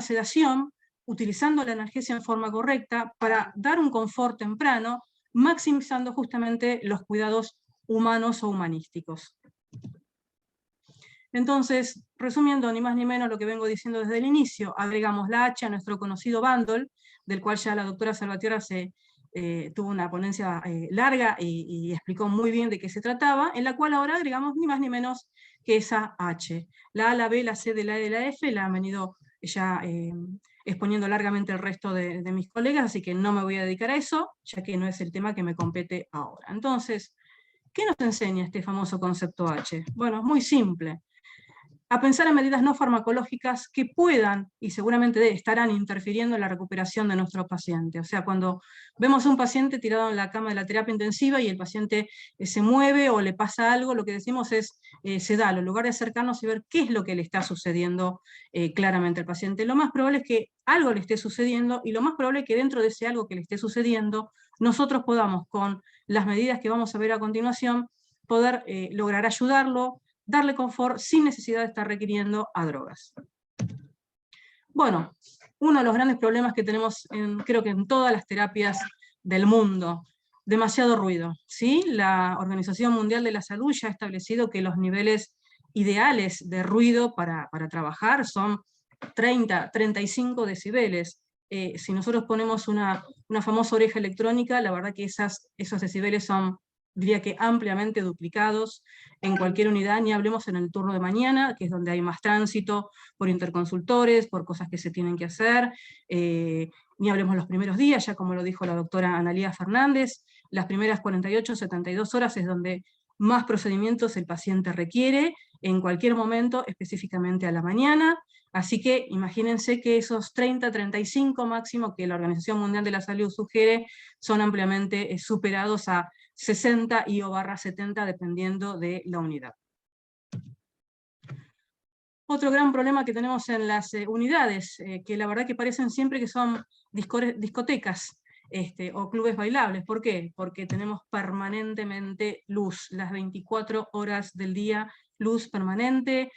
sedación, utilizando la analgesia en forma correcta, para dar un confort temprano, maximizando justamente los cuidados humanos o humanísticos. Entonces, resumiendo ni más ni menos lo que vengo diciendo desde el inicio, agregamos la H a nuestro conocido bundle, del cual ya la doctora Salvatierra tuvo una ponencia larga y explicó muy bien de qué se trataba, en la cual ahora agregamos ni más ni menos que esa H. La A, la B, la C, de la E, de la F, la han venido ya exponiendo largamente el resto de mis colegas, así que no me voy a dedicar a eso, ya que no es el tema que me compete ahora. Entonces, ¿qué nos enseña este famoso concepto H? Bueno, es muy simple. A pensar en medidas no farmacológicas que puedan, y seguramente estarán interfiriendo en la recuperación de nuestro paciente. O sea, cuando vemos a un paciente tirado en la cama de la terapia intensiva y el paciente se mueve o le pasa algo, lo que decimos es sedalo, en lugar de acercarnos y ver qué es lo que le está sucediendo claramente al paciente. Lo más probable es que algo le esté sucediendo, y lo más probable es que dentro de ese algo que le esté sucediendo, nosotros podamos, con las medidas que vamos a ver a continuación, poder lograr ayudarlo, darle confort sin necesidad de estar requiriendo a drogas. Bueno, uno de los grandes problemas que tenemos, creo que en todas las terapias del mundo, demasiado ruido, ¿sí? La Organización Mundial de la Salud ya ha establecido que los niveles ideales de ruido para trabajar son 30, 35 decibeles. Si nosotros ponemos una famosa oreja electrónica, la verdad que esos decibeles son, diría que ampliamente duplicados en cualquier unidad, ni hablemos en el turno de mañana, que es donde hay más tránsito por interconsultores, por cosas que se tienen que hacer, ni hablemos los primeros días, ya como lo dijo la doctora Analía Fernández, las primeras 48, 72 horas es donde más procedimientos el paciente requiere, en cualquier momento, específicamente a la mañana. Así que imagínense que esos 30, 35 máximo que la Organización Mundial de la Salud sugiere son ampliamente superados a 60 y o /70 dependiendo de la unidad. Otro gran problema que tenemos en las unidades, que la verdad que parecen siempre que son discotecas o clubes bailables. ¿Por qué? Porque tenemos permanentemente luz, las 24 horas del día, luz permanente,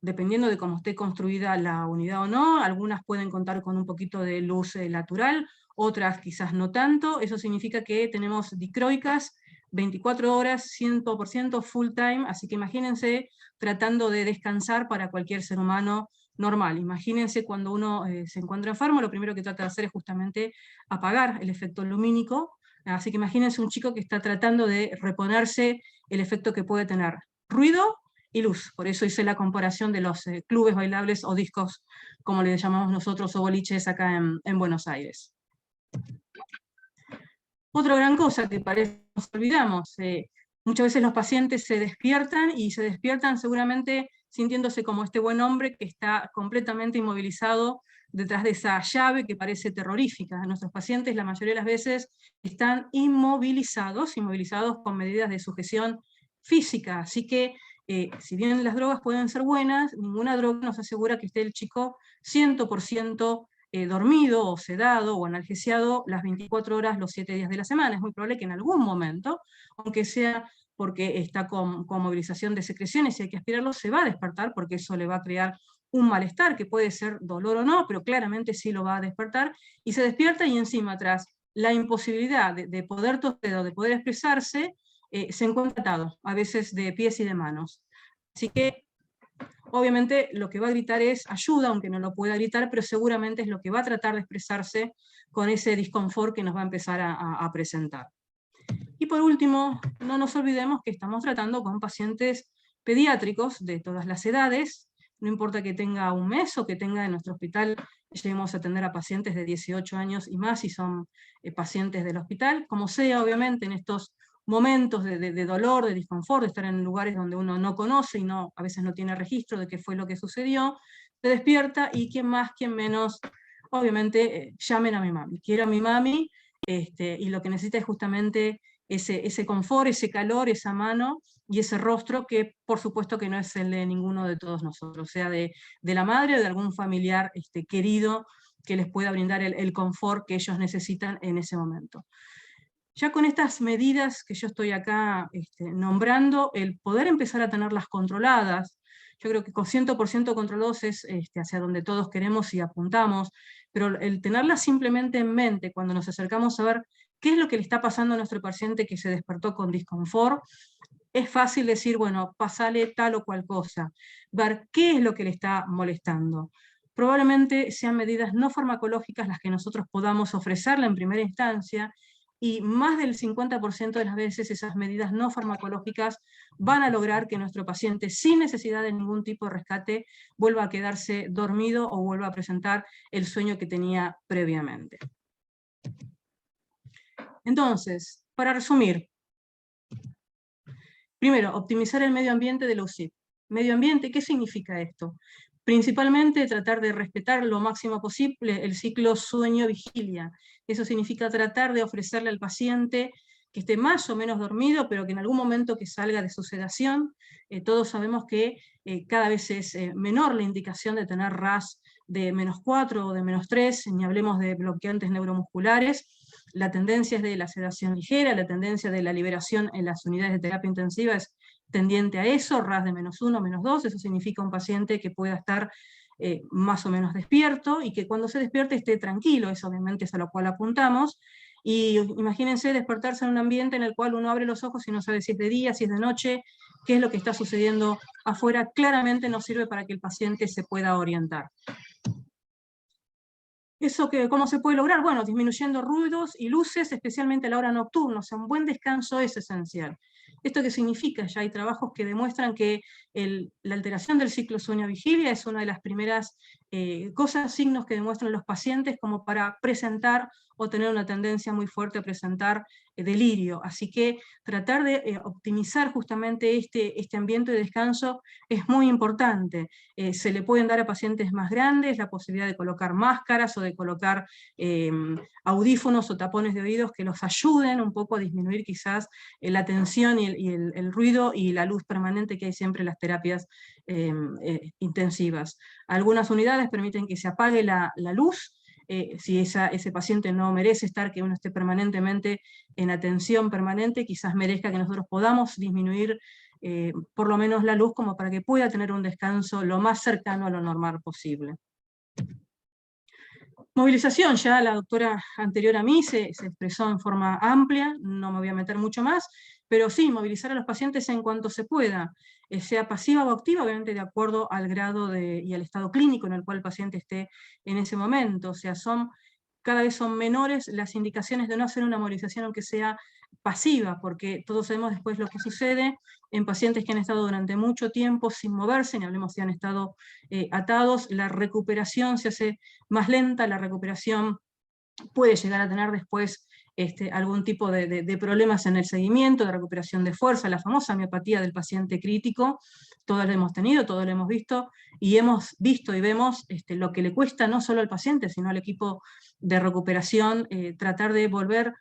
dependiendo de cómo esté construida la unidad o no. Algunas pueden contar con un poquito de luz natural, otras quizás no tanto. Eso significa que tenemos dicroicas, 24 horas, 100% full time, así que imagínense tratando de descansar para cualquier ser humano normal. Imagínense cuando uno se encuentra enfermo, lo primero que trata de hacer es justamente apagar el efecto lumínico, así que imagínense un chico que está tratando de reponerse el efecto que puede tener ruido y luz. Por eso hice la comparación de los clubes bailables o discos, como le llamamos nosotros, o boliches acá en Buenos Aires. Otra gran cosa que parece que nos olvidamos, muchas veces los pacientes se despiertan y se despiertan seguramente sintiéndose como este buen hombre que está completamente inmovilizado detrás de esa llave que parece terrorífica. Nuestros pacientes la mayoría de las veces están inmovilizados con medidas de sujeción física, así que si bien las drogas pueden ser buenas, ninguna droga nos asegura que esté el chico 100% dormido o sedado o analgesiado las 24 horas, los 7 días de la semana. Es muy probable que en algún momento, aunque sea porque está con movilización de secreciones y hay que aspirarlo, se va a despertar porque eso le va a crear un malestar, que puede ser dolor o no, pero claramente sí lo va a despertar, y se despierta y encima tras la imposibilidad de poder toser o de poder expresarse, se encuentra atado, a veces de pies y de manos. Así que obviamente lo que va a gritar es ayuda, aunque no lo pueda gritar, pero seguramente es lo que va a tratar de expresarse con ese disconfort que nos va a empezar a presentar. Y por último, no nos olvidemos que estamos tratando con pacientes pediátricos de todas las edades, no importa que tenga un mes o que tenga en nuestro hospital, lleguemos a atender a pacientes de 18 años y más si son pacientes del hospital, como sea obviamente en estos momentos de dolor, de disconfort, de estar en lugares donde uno no conoce y a veces no tiene registro de qué fue lo que sucedió, se despierta y quién más, quién menos, obviamente llamen a mi mami. Quiero a mi mami y lo que necesita es justamente ese confort, ese calor, esa mano y ese rostro que por supuesto que no es el de ninguno de todos nosotros, sea de la madre o de algún familiar querido que les pueda brindar el confort que ellos necesitan en ese momento. Ya con estas medidas que yo estoy acá nombrando, el poder empezar a tenerlas controladas, yo creo que con 100% controlados es hacia donde todos queremos y apuntamos, pero el tenerlas simplemente en mente cuando nos acercamos a ver qué es lo que le está pasando a nuestro paciente que se despertó con disconfort, es fácil decir, bueno, pasale tal o cual cosa, ver qué es lo que le está molestando. Probablemente sean medidas no farmacológicas las que nosotros podamos ofrecerle en primera instancia, y más del 50% de las veces esas medidas no farmacológicas van a lograr que nuestro paciente, sin necesidad de ningún tipo de rescate, vuelva a quedarse dormido o vuelva a presentar el sueño que tenía previamente. Entonces, para resumir, primero, optimizar el medio ambiente de la UCIP. Medio ambiente, ¿qué significa esto? Principalmente tratar de respetar lo máximo posible el ciclo sueño-vigilia. Eso significa tratar de ofrecerle al paciente que esté más o menos dormido, pero que en algún momento que salga de su sedación. Todos sabemos que cada vez es menor la indicación de tener RAS de -4 o de -3, ni hablemos de bloqueantes neuromusculares. La tendencia es de la sedación ligera, la tendencia de la liberación en las unidades de terapia intensiva es tendiente a eso, RAS de -1, -2, eso significa un paciente que pueda estar más o menos despierto, y que cuando se despierte esté tranquilo, eso obviamente es a lo cual apuntamos, y imagínense despertarse en un ambiente en el cual uno abre los ojos y no sabe si es de día, si es de noche, qué es lo que está sucediendo afuera, claramente no sirve para que el paciente se pueda orientar. ¿Eso cómo se puede lograr? Bueno, disminuyendo ruidos y luces, especialmente a la hora nocturna, o sea, un buen descanso es esencial. ¿Esto qué significa? Ya hay trabajos que demuestran que la alteración del ciclo sueño-vigilia es una de las primeras signos que demuestran los pacientes como para presentar o tener una tendencia muy fuerte a presentar delirio. Así que tratar de optimizar justamente este ambiente de descanso es muy importante. Se le pueden dar a pacientes más grandes la posibilidad de colocar máscaras o de colocar audífonos o tapones de oídos que los ayuden un poco a disminuir quizás la tensión y el ruido y la luz permanente que hay siempre en las terapias intensivas. Algunas unidades permiten que se apague la luz, si ese paciente no merece que uno esté permanentemente en atención permanente, quizás merezca que nosotros podamos disminuir por lo menos la luz como para que pueda tener un descanso lo más cercano a lo normal posible. Movilización, ya la doctora anterior a mí se expresó en forma amplia, no me voy a meter mucho más, pero sí, movilizar a los pacientes en cuanto se pueda, sea pasiva o activa, obviamente de acuerdo al grado y al estado clínico en el cual el paciente esté en ese momento. O sea, cada vez son menores las indicaciones de no hacer una movilización aunque sea pasiva, porque todos sabemos después lo que sucede en pacientes que han estado durante mucho tiempo sin moverse, ni hablemos si han estado atados, la recuperación se hace más lenta, la recuperación puede llegar a tener después algún tipo de problemas en el seguimiento, de recuperación de fuerza, la famosa miopatía del paciente crítico. Todos lo hemos tenido, todos lo hemos visto, y hemos visto y vemos lo que le cuesta no solo al paciente, sino al equipo de recuperación, tratar de volver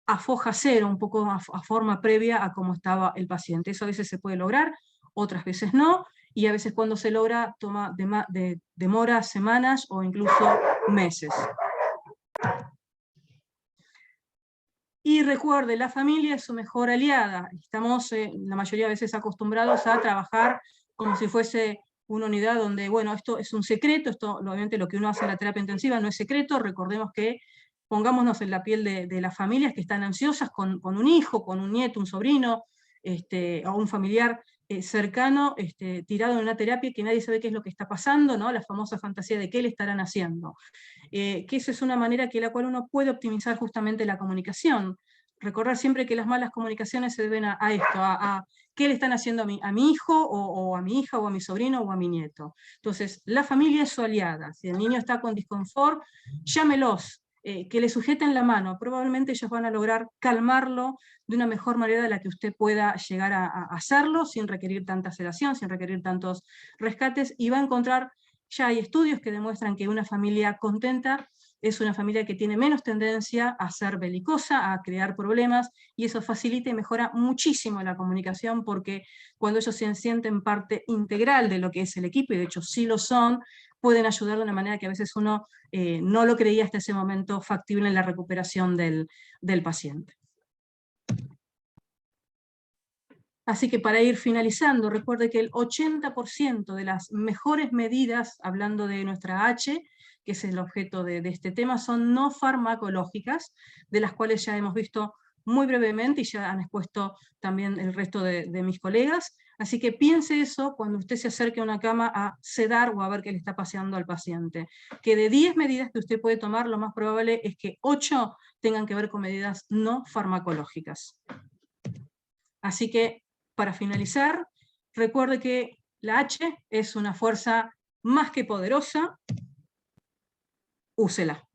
a foja cero, un poco a forma previa a cómo estaba el paciente. Eso a veces se puede lograr, otras veces no, y a veces cuando se logra demora semanas o incluso meses. Y recuerde, la familia es su mejor aliada. Estamos la mayoría de veces acostumbrados a trabajar como si fuese una unidad donde, bueno, esto es un secreto, esto obviamente lo que uno hace en la terapia intensiva no es secreto. Recordemos que pongámonos en la piel de las familias que están ansiosas con un hijo, con un nieto, un sobrino, o un familiar cercano, tirado en una terapia que nadie sabe qué es lo que está pasando, ¿no? La famosa fantasía de qué le estarán haciendo. Que eso es una manera que la cual uno puede optimizar justamente la comunicación. Recordar siempre que las malas comunicaciones se deben a esto, a qué le están haciendo a mi hijo, o a mi hija, o a mi sobrino, o a mi nieto. Entonces, la familia es su aliada. Si el niño está con disconfort, llámelos, que le sujeten la mano, probablemente ellos van a lograr calmarlo de una mejor manera de la que usted pueda llegar a hacerlo, sin requerir tanta sedación, sin requerir tantos rescates, y va a encontrar, ya hay estudios que demuestran que una familia contenta es una familia que tiene menos tendencia a ser belicosa, a crear problemas, y eso facilita y mejora muchísimo la comunicación, porque cuando ellos se sienten parte integral de lo que es el equipo, y de hecho sí lo son, pueden ayudar de una manera que a veces uno no lo creía hasta ese momento factible en la recuperación del paciente. Así que para ir finalizando, recuerde que el 80% de las mejores medidas, hablando de nuestra H, que es el objeto de este tema, son no farmacológicas, de las cuales ya hemos visto muy brevemente y ya han expuesto también el resto de mis colegas. Así que piense eso cuando usted se acerque a una cama a sedar o a ver qué le está pasando al paciente. Que de 10 medidas que usted puede tomar, lo más probable es que 8 tengan que ver con medidas no farmacológicas. Así que, para finalizar, recuerde que la H es una fuerza más que poderosa. Úsela.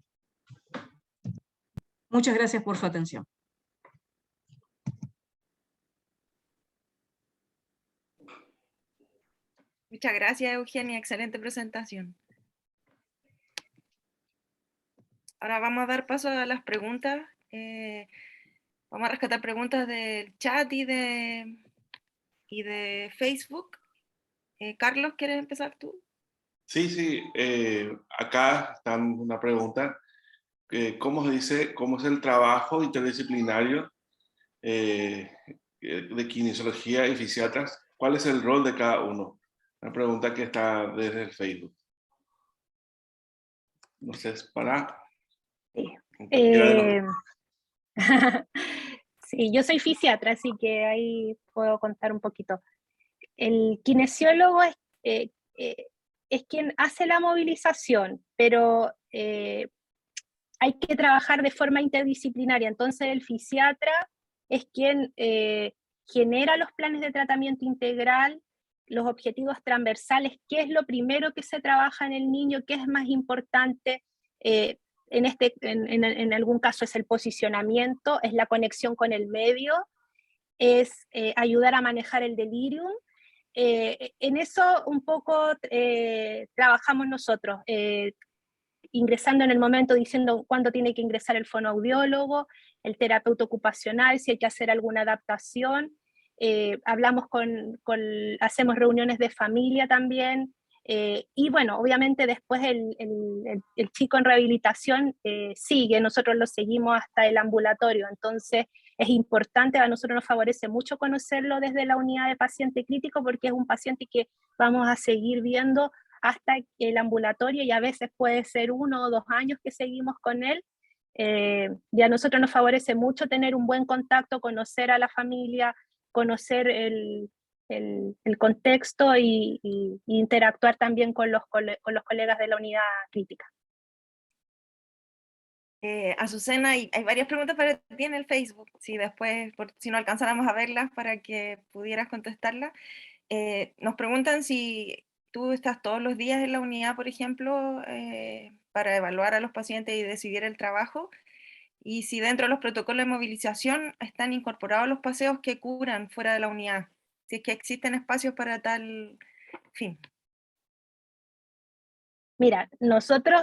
Muchas gracias por su atención. Muchas gracias, Eugenia, excelente presentación. Ahora vamos a dar paso a las preguntas. Vamos a rescatar preguntas del chat y de Facebook. Carlos, ¿quieres empezar tú? Sí, acá está una pregunta. ¿Cómo es el trabajo interdisciplinario de kinesiología y fisiatras? ¿Cuál es el rol de cada uno? Una pregunta que está desde el Facebook. No sé, es para... Sí. de los... Sí, yo soy fisiatra, así que ahí puedo contar un poquito. El kinesiólogo es quien hace la movilización, pero hay que trabajar de forma interdisciplinaria. Entonces el fisiatra es quien genera los planes de tratamiento integral, los objetivos transversales, qué es lo primero que se trabaja en el niño, qué es más importante. En algún caso es el posicionamiento, es la conexión con el medio, es ayudar a manejar el delirium. En eso un poco trabajamos nosotros, ingresando en el momento diciendo cuándo tiene que ingresar el fonoaudiólogo, el terapeuta ocupacional, si hay que hacer alguna adaptación. Hablamos hacemos reuniones de familia también, y bueno, obviamente después el chico en rehabilitación sigue, nosotros lo seguimos hasta el ambulatorio, entonces es importante, a nosotros nos favorece mucho conocerlo desde la unidad de paciente crítico, porque es un paciente que vamos a seguir viendo hasta el ambulatorio, y a veces puede ser 1 o 2 años que seguimos con él. Y a nosotros nos favorece mucho tener un buen contacto, conocer a la familia, conocer el contexto y interactuar también con los colegas de la unidad crítica. Azucena, hay varias preguntas para ti en el Facebook, si después, si no alcanzáramos a verlas para que pudieras contestarlas. Nos preguntan si tú estás todos los días en la unidad, por ejemplo, para evaluar a los pacientes y decidir el trabajo, y si dentro de los protocolos de movilización están incorporados los paseos que curan fuera de la unidad, si es que existen espacios para tal fin. Mira, nosotros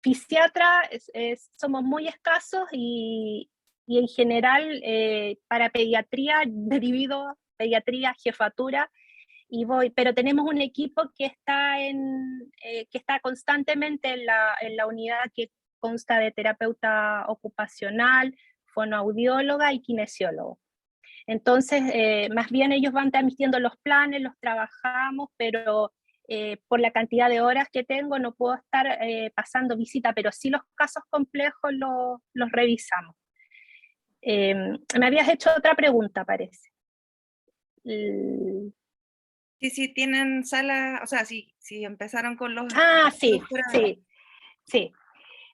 fisiatras somos muy escasos, y en general para pediatría divido pediatría, jefatura, y pero tenemos un equipo que está constantemente en la unidad, que consta de terapeuta ocupacional, fonoaudióloga y kinesiólogo. Entonces, más bien ellos van transmitiendo los planes, los trabajamos, pero por la cantidad de horas que tengo no puedo estar pasando visita, pero sí los casos complejos los revisamos. Me habías hecho otra pregunta, parece. Sí, tienen sala, o sea, si empezaron con los...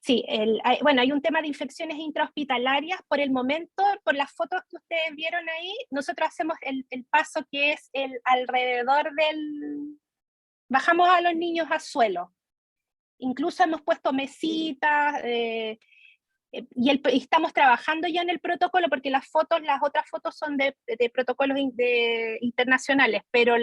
Sí, bueno, hay un tema de infecciones intrahospitalarias. Por el momento, por las fotos que ustedes vieron ahí, nosotros hacemos el paso que es alrededor bajamos a los niños al suelo. Incluso hemos puesto mesitas, y estamos trabajando ya en el protocolo, porque las otras fotos son de protocolos internacionales, pero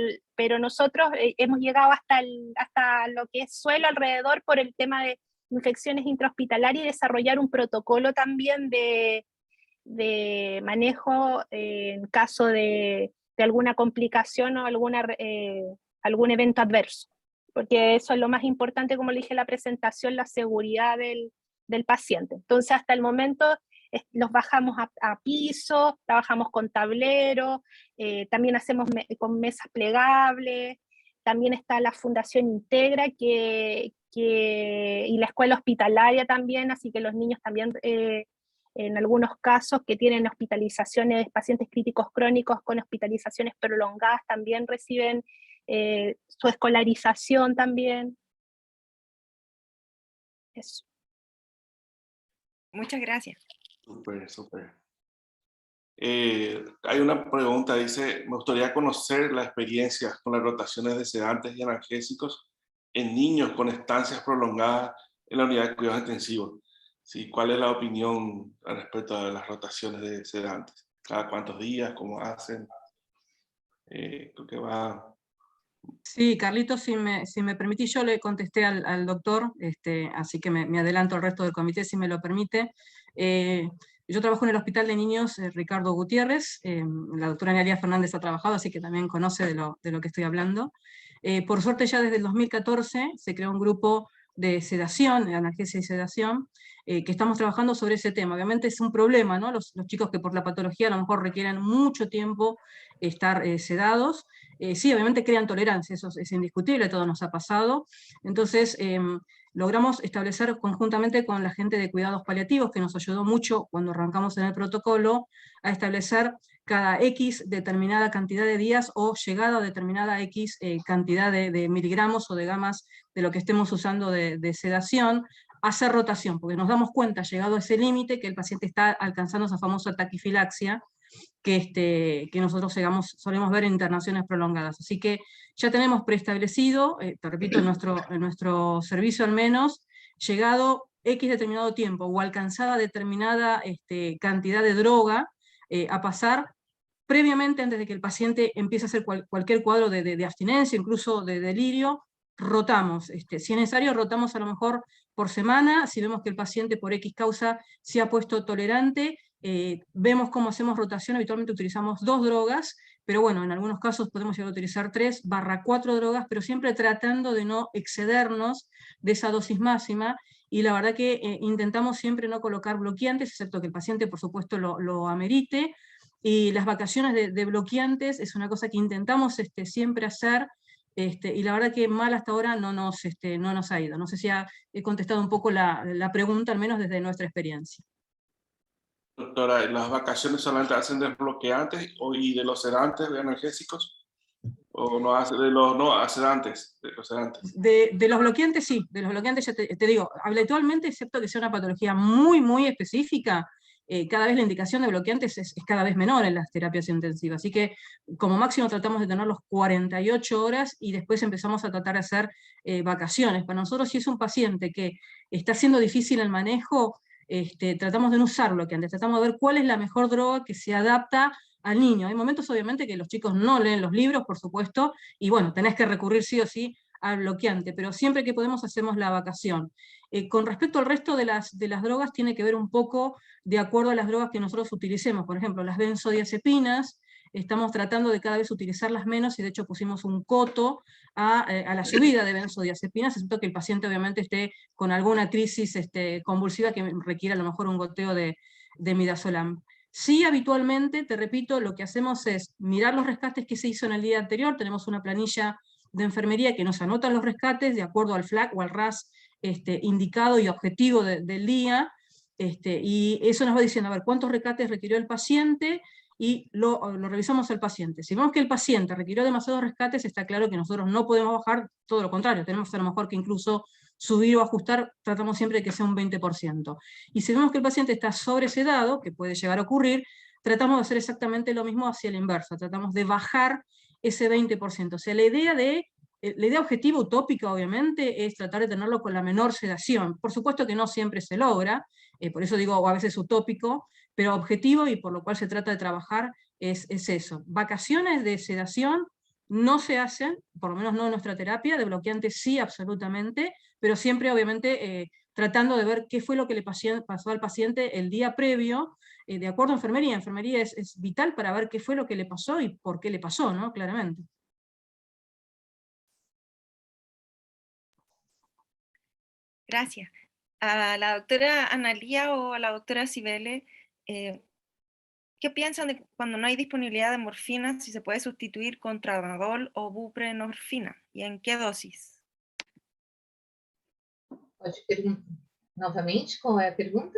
nosotros hemos llegado hasta lo que es suelo alrededor por el tema de infecciones intrahospitalarias y desarrollar un protocolo también de manejo en caso de alguna complicación o algún evento adverso, porque eso es lo más importante, como le dije en la presentación, la seguridad del paciente. Entonces, hasta el momento los bajamos a piso, trabajamos con tablero, también hacemos con mesas plegables, también está la Fundación Integra y la escuela hospitalaria también, así que los niños también, en algunos casos que tienen hospitalizaciones, pacientes críticos crónicos con hospitalizaciones prolongadas, también reciben su escolarización también. Eso. Muchas gracias. Súper, súper. Hay una pregunta, dice, me gustaría conocer la experiencia con las rotaciones de sedantes y analgésicos en niños con estancias prolongadas en la unidad de cuidados intensivos. Sí, ¿cuál es la opinión al respecto de las rotaciones de sedantes? ¿Cada cuántos días? ¿Cómo hacen? Creo que va... Sí, Carlitos, si me permitís, yo le contesté al doctor, así que me adelanto al resto del comité, si me lo permite. Yo trabajo en el Hospital de Niños Ricardo Gutiérrez, la doctora Analía Fernández ha trabajado, así que también conoce de lo que estoy hablando. Por suerte ya desde el 2014 se creó un grupo de sedación, de analgesia y sedación, que estamos trabajando sobre ese tema. Obviamente es un problema, ¿no? Los chicos que por la patología a lo mejor requieren mucho tiempo estar sedados, sí, obviamente crean tolerancia, eso es indiscutible, todo nos ha pasado. Entonces, logramos establecer conjuntamente con la gente de cuidados paliativos, que nos ayudó mucho cuando arrancamos en el protocolo, a establecer cada X determinada cantidad de días o llegada a determinada X cantidad de miligramos o de gamas de lo que estemos usando de sedación, hacer rotación, porque nos damos cuenta, llegado a ese límite, que el paciente está alcanzando esa famosa taquifilaxia, que nosotros solemos ver en internaciones prolongadas. Así que ya tenemos preestablecido, te repito, en nuestro servicio al menos, llegado X determinado tiempo o alcanzada determinada cantidad de droga, a pasar previamente, antes de que el paciente empiece a hacer cualquier cuadro de abstinencia, incluso de delirio, rotamos. Si es necesario, rotamos a lo mejor por semana. Si vemos que el paciente por X causa se ha puesto tolerante, vemos cómo hacemos rotación. Habitualmente utilizamos 2 drogas, pero bueno, en algunos casos podemos llegar a utilizar 3/4 drogas, pero siempre tratando de no excedernos de esa dosis máxima. Y la verdad que intentamos siempre no colocar bloqueantes, excepto que el paciente por supuesto lo amerite. Y las vacaciones de bloqueantes es una cosa que intentamos siempre hacer, y la verdad que mal hasta ahora no nos ha ido. No sé si he contestado un poco la pregunta, al menos desde nuestra experiencia. Doctora, ¿las vacaciones solamente hacen de bloqueantes y de los sedantes, de analgésicos? ¿O no hace de los sedantes? De los sedantes. De los bloqueantes sí, de los bloqueantes ya te digo, habitualmente, excepto que sea una patología muy, muy específica, cada vez la indicación de bloqueantes es cada vez menor en las terapias intensivas, así que como máximo tratamos de tenerlos 48 horas y después empezamos a tratar de hacer vacaciones. Para nosotros, si es un paciente que está siendo difícil el manejo, tratamos de no usar bloqueantes, tratamos de ver cuál es la mejor droga que se adapta al niño. Hay momentos obviamente que los chicos no leen los libros, por supuesto, y bueno, tenés que recurrir sí o sí al bloqueante, pero siempre que podemos hacemos la vacación. Con respecto al resto de las drogas, tiene que ver un poco de acuerdo a las drogas que nosotros utilicemos. Por ejemplo, las benzodiazepinas, estamos tratando de cada vez utilizarlas menos, y de hecho pusimos un coto a la subida de benzodiazepinas, excepto que el paciente obviamente esté con alguna crisis convulsiva que requiera a lo mejor un goteo de midazolam. Sí, habitualmente, te repito, lo que hacemos es mirar los rescates que se hizo en el día anterior. Tenemos una planilla de enfermería que nos anota los rescates de acuerdo al FLAC o al RAS indicado y objetivo del día, y eso nos va diciendo, a ver, cuántos rescates requirió el paciente, y lo revisamos al paciente. Si vemos que el paciente requirió demasiados rescates, está claro que nosotros no podemos bajar, todo lo contrario, tenemos a lo mejor que incluso subir o ajustar, tratamos siempre de que sea un 20%. Y si vemos que el paciente está sobresedado, que puede llegar a ocurrir, tratamos de hacer exactamente lo mismo hacia el inverso, tratamos de bajar ese 20%. O sea, la idea objetiva, utópica obviamente, es tratar de tenerlo con la menor sedación. Por supuesto que no siempre se logra, por eso digo a veces utópico, pero objetivo, y por lo cual se trata de trabajar, es eso. Vacaciones de sedación no se hacen, por lo menos no en nuestra terapia, de bloqueantes sí, absolutamente, pero siempre obviamente tratando de ver qué fue lo que le pasó al paciente el día previo, de acuerdo a enfermería. Enfermería es vital para ver qué fue lo que le pasó y por qué le pasó, ¿no? Claramente. Gracias. A la doctora Analía o a la doctora Cibele, ¿qué piensan de cuando no hay disponibilidad de morfina, si se puede sustituir con tramadol o buprenorfina? ¿Y en qué dosis? Pode perguntar novamente qual é a pergunta?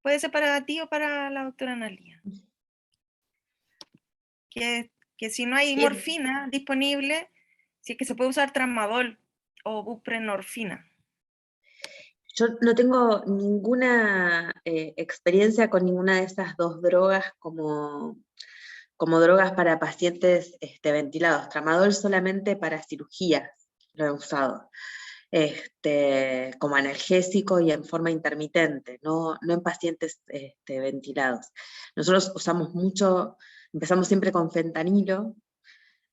Puede ser para ti o para la doctora Analía. Que si no hay morfina disponible, si es que se puede usar tramadol o buprenorfina. Yo no tengo ninguna experiencia con ninguna de esas dos drogas como drogas para pacientes ventilados. Tramadol solamente para cirugías lo he usado, como analgésico y en forma intermitente, no en pacientes ventilados. Nosotros usamos mucho, empezamos siempre con fentanilo,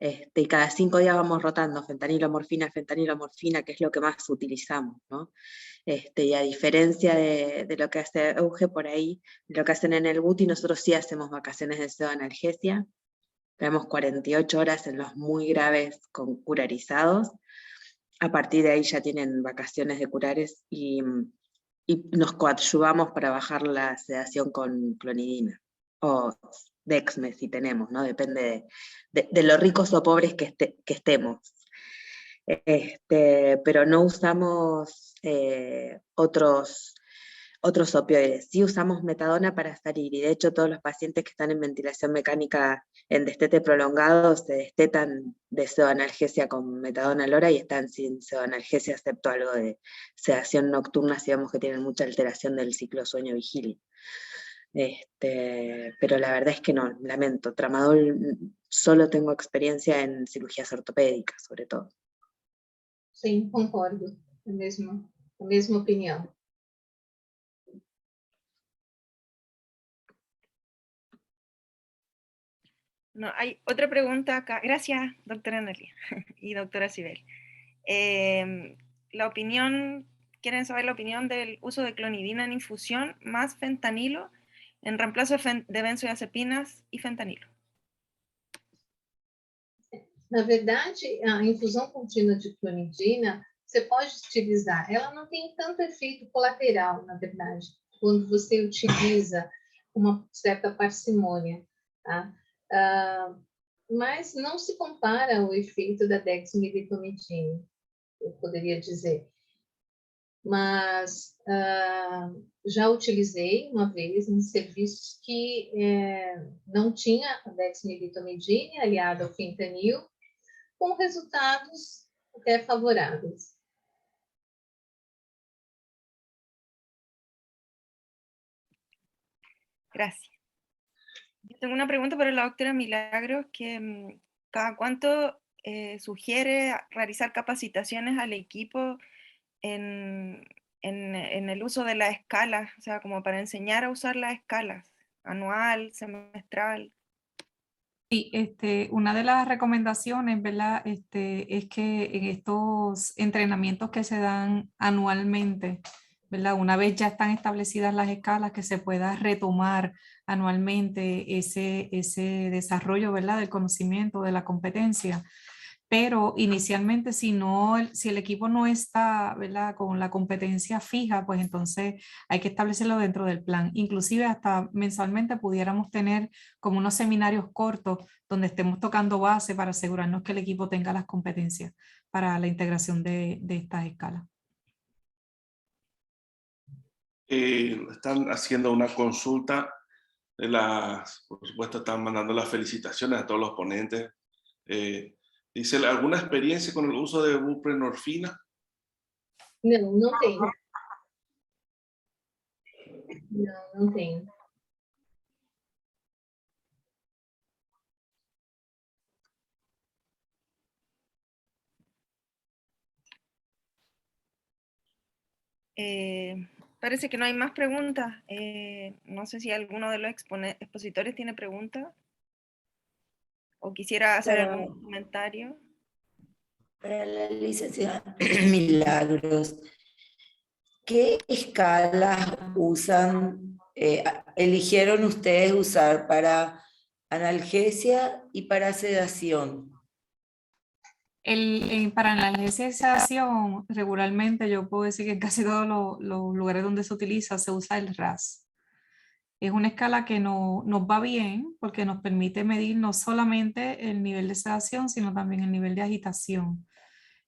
y cada 5 días vamos rotando fentanilo, morfina, que es lo que más utilizamos, ¿no? Y a diferencia de lo que hace Euge por ahí, lo que hacen en el BUTI, nosotros sí hacemos vacaciones de pseudoanalgesia, tenemos 48 horas en los muy graves con curarizados, a partir de ahí ya tienen vacaciones de curares y nos coadyuvamos para bajar la sedación con clonidina, o Dexme si tenemos, ¿no? Depende de lo ricos o pobres que estemos. Pero no usamos otros opioides. Sí usamos metadona para salir, y de hecho todos los pacientes que están en ventilación mecánica en destete prolongado se destetan de pseudoanalgesia con metadona LORA y están sin pseudoanalgesia, excepto algo de sedación nocturna si vemos que tienen mucha alteración del ciclo sueño-vigilia. Pero la verdad es que no, lamento, tramadol solo tengo experiencia en cirugías ortopédicas, sobre todo. Sim, concordo, a mesma opinião. No, hay otra pregunta acá. Gracias, doctora Analía y doctora Cibele. Quieren saber la opinión del uso de clonidina en infusión más fentanilo en reemplazo de benzodiazepinas y fentanilo. Na verdade, a infusão contínua de clonidina, você pode utilizar, ela não tem tanto efeito colateral, na verdade, quando você utiliza uma certa parcimônia, tá? Mas não se compara ao efeito da dexmedetomidina, eu poderia dizer. Mas já utilizei uma vez em serviços que não tinha a dexmedetomidina aliada ao fentanil, com resultados até favoráveis. Gracias. Yo tengo una pregunta para la doctora Milagros, que ¿cada cuánto sugiere realizar capacitaciones al equipo en el uso de las escalas? O sea, como para enseñar a usar las escalas, anual, semestral. Sí, una de las recomendaciones, ¿verdad? Es que en estos entrenamientos que se dan anualmente, ¿verdad? Una vez ya están establecidas las escalas, que se pueda retomar anualmente ese desarrollo, ¿verdad? Del conocimiento, de la competencia. Pero inicialmente si el equipo no está, ¿verdad?, con la competencia fija, pues entonces hay que establecerlo dentro del plan. Inclusive hasta mensualmente pudiéramos tener como unos seminarios cortos donde estemos tocando base para asegurarnos que el equipo tenga las competencias para la integración de estas escalas. Están haciendo una consulta, por supuesto están mandando las felicitaciones a todos los ponentes. Dice, ¿alguna experiencia con el uso de buprenorfina? Não tenho. Não tenho. Parece que no hay más preguntas. No sé si alguno de los expositores tiene preguntas o quisiera hacer algún comentario. Para la licenciada Milagros, ¿qué escalas eligieron ustedes usar para analgesia y para sedación? Para analgesia y sedación, regularmente yo puedo decir que en casi todos los lugares donde se utiliza se usa el RASS. Es una escala que nos va bien porque nos permite medir no solamente el nivel de sedación, sino también el nivel de agitación.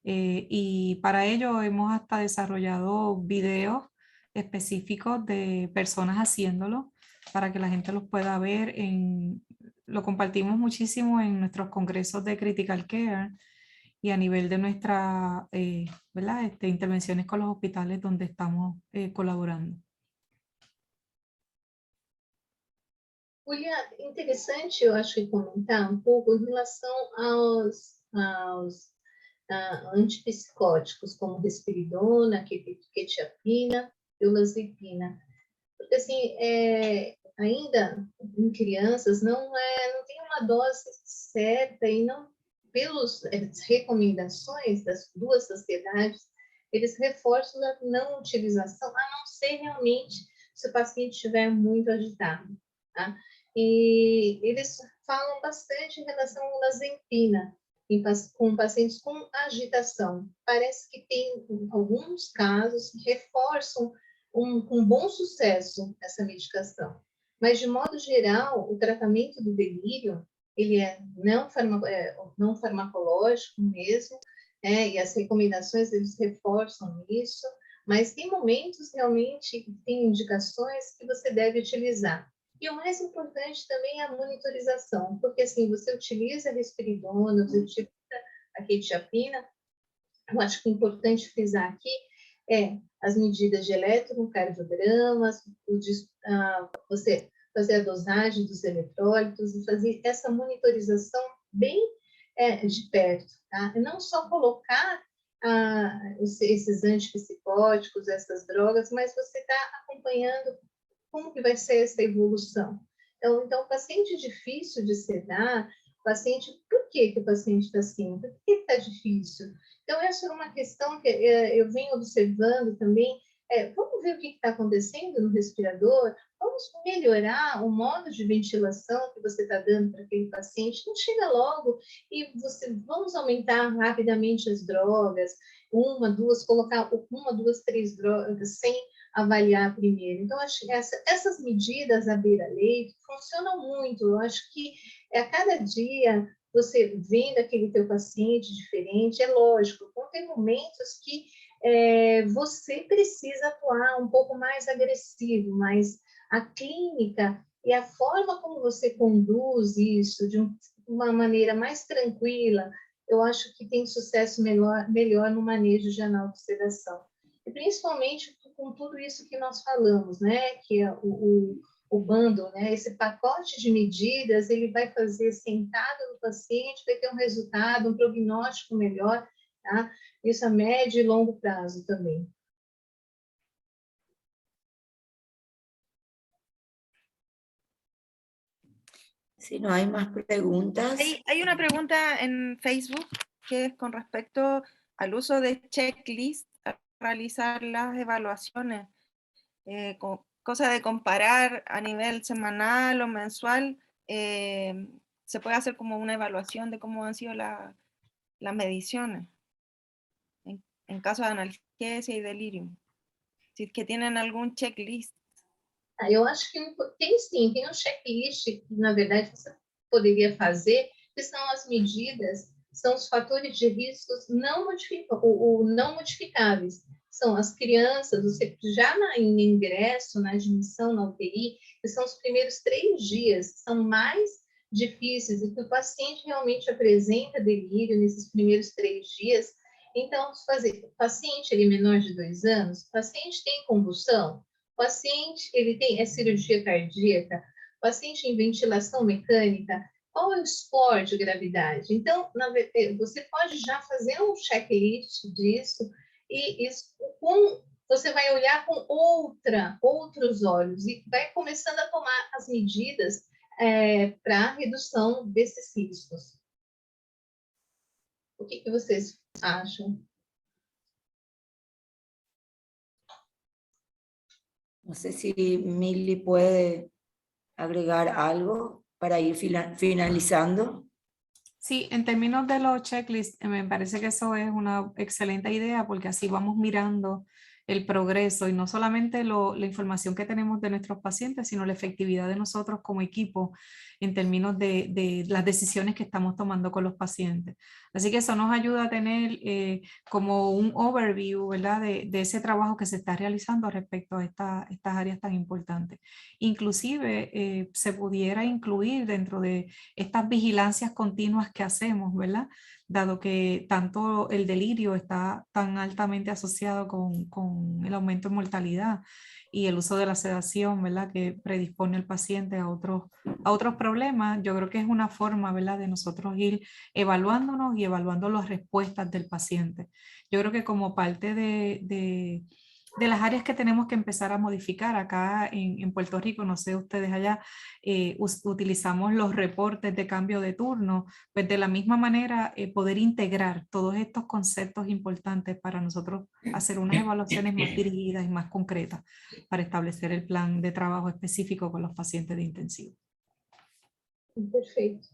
Y para ello hemos hasta desarrollado videos específicos de personas haciéndolo para que la gente los pueda ver. Lo compartimos muchísimo en nuestros congresos de Critical Care y a nivel de nuestras ¿verdad? Intervenciones con los hospitales donde estamos colaborando. Julia, interessante, eu acho, que comentar pouco em relação aos antipsicóticos, como risperidona, quetiapina e olanzapina. Porque, assim, ainda em crianças não tem uma dose certa e não, pelas recomendações das duas sociedades, eles reforçam a não utilização, a não ser realmente se o paciente estiver muito agitado, tá? E eles falam bastante em relação à olanzapina, com pacientes com agitação. Parece que tem alguns casos que reforçam com bom sucesso essa medicação. Mas, de modo geral, o tratamento do delírio, ele é não farmacológico mesmo, e as recomendações, eles reforçam isso, mas tem momentos realmente, tem indicações que você deve utilizar. E o mais importante também é a monitorização, porque assim, você utiliza a risperidona, você utiliza a quetiapina, eu acho que é importante frisar aqui as medidas de eletrocardiogramas, você fazer a dosagem dos eletrólitos e fazer essa monitorização bem de perto, tá? E não só colocar esses antipsicóticos, essas drogas, mas você está acompanhando como que vai ser essa evolução. Então, o paciente difícil de sedar, por que o paciente está assim? Por que está difícil? Então, essa é uma questão que eu venho observando também. Vamos ver o que está acontecendo no respirador, vamos melhorar o modo de ventilação que você está dando para aquele paciente. Não chega logo e vamos aumentar rapidamente as drogas, colocar 1, 2, 3 drogas sem avaliar primeiro. Então, acho que essas medidas à beira-leito funcionam muito. Eu acho que a cada dia você vendo aquele teu paciente diferente, é lógico, tem momentos que você precisa atuar um pouco mais agressivo, mas a clínica e a forma como você conduz isso de uma maneira mais tranquila, eu acho que tem sucesso melhor no manejo de analgesização. E principalmente com tudo isso que nós falamos, né, que é o bundle, né, esse pacote de medidas, ele vai fazer sentado no paciente, vai ter um resultado, um prognóstico melhor, tá? Isso a médio e longo prazo também. Si no hay más preguntas. Hay una pregunta en Facebook que es con respecto al uso de checklist a realizar las evaluaciones, cosa de comparar a nivel semanal o mensual, se puede hacer como una evaluación de cómo han sido las mediciones en caso de analgesia y delirium. Si es que tienen algum checklist. Eu acho que tem sim, tem um checklist que, na verdade, você poderia fazer, que são as medidas, são os fatores de riscos não modificáveis. São as crianças, você já em ingresso, na admissão na UTI, que são os primeiros 3 dias, que são mais difíceis, e que o paciente realmente apresenta delírio nesses primeiros 3 dias. Então, o paciente ele é menor de 2 anos, o paciente tem convulsão, o paciente ele tem cirurgia cardíaca, o paciente em ventilação mecânica, qual é o score de gravidade? Então, você pode já fazer um checklist disso, e isso, você vai olhar com outros olhos e vai começando a tomar as medidas para a redução desses riscos. O que vocês acham? No sé si Mili puede agregar algo para ir finalizando. Sí, en términos de los checklists, me parece que eso es una excelente idea porque así vamos mirando el progreso y no solamente la información que tenemos de nuestros pacientes, sino la efectividad de nosotros como equipo en términos de las decisiones que estamos tomando con los pacientes. Así que eso nos ayuda a tener como un overview, ¿verdad? De ese trabajo que se está realizando respecto a estas áreas tan importantes. Inclusive se pudiera incluir dentro de estas vigilancias continuas que hacemos, ¿verdad? Dado que tanto el delirio está tan altamente asociado con el aumento en mortalidad y el uso de la sedación, ¿verdad? Que predispone al paciente a otros problemas, yo creo que es una forma, ¿verdad? De nosotros ir evaluándonos y evaluando las respuestas del paciente. Yo creo que como parte de las áreas que tenemos que empezar a modificar acá en Puerto Rico, no sé ustedes allá, utilizamos los reportes de cambio de turno, pues de la misma manera poder integrar todos estos conceptos importantes para nosotros hacer unas evaluaciones más dirigidas y más concretas para establecer el plan de trabajo específico con los pacientes de intensivo. Perfeito.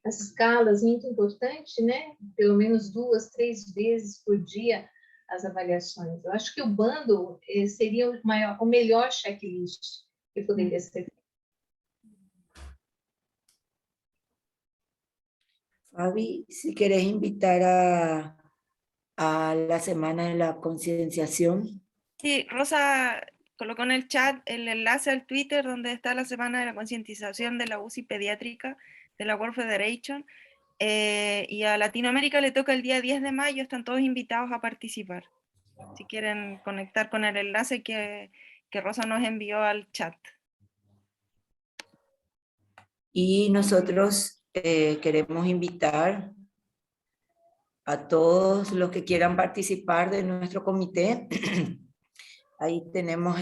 As escalas, muito importante, né? Pelo menos 2, 3 vezes por dia as avaliações. Eu acho que o bundle seria o melhor checklist que poderia ser feito. Fabi, si querés invitar a la semana de la concienciación. Sí, Rosa colocó en el chat el enlace al Twitter donde está la semana de la concientización de la UCI pediátrica de la World Federation. Y a Latinoamérica le toca el día 10 de mayo, están todos invitados a participar. Si quieren conectar con el enlace que Rosa nos envió al chat. Y nosotros queremos invitar a todos los que quieran participar de nuestro comité. Ahí tenemos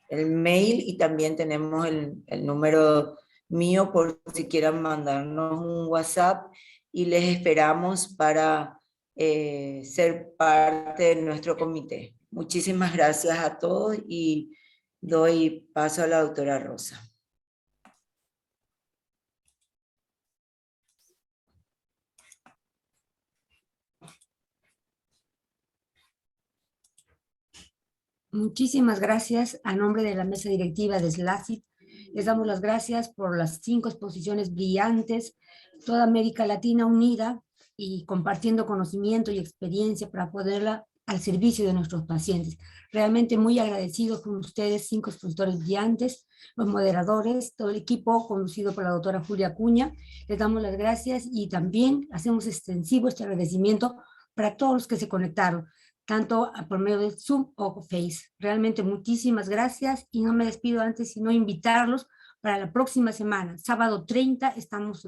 el mail y también tenemos el número mío por si quieran mandarnos un WhatsApp y les esperamos para ser parte de nuestro comité. Muchísimas gracias a todos y doy paso a la doctora Rosa. Muchísimas gracias a nombre de la mesa directiva de SLACIT. Les damos las gracias por las 5 exposiciones brillantes, toda América Latina unida y compartiendo conocimiento y experiencia para ponerla al servicio de nuestros pacientes. Realmente muy agradecidos con ustedes, 5 expositores brillantes, los moderadores, todo el equipo conducido por la doctora Julia Acuña. Les damos las gracias y también hacemos extensivo este agradecimiento para todos los que se conectaron, tanto por medio de Zoom o Face. Realmente muchísimas gracias y no me despido antes sino invitarlos para la próxima semana, sábado 30,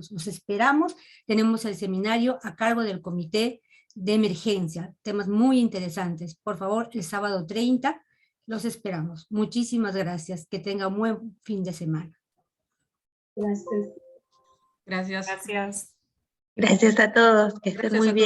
los esperamos, tenemos el seminario a cargo del Comité de Emergencia, temas muy interesantes. Por favor, el sábado 30 los esperamos. Muchísimas gracias, que tenga un buen fin de semana. Gracias. Gracias. Gracias. Gracias a todos, que estén muy bien.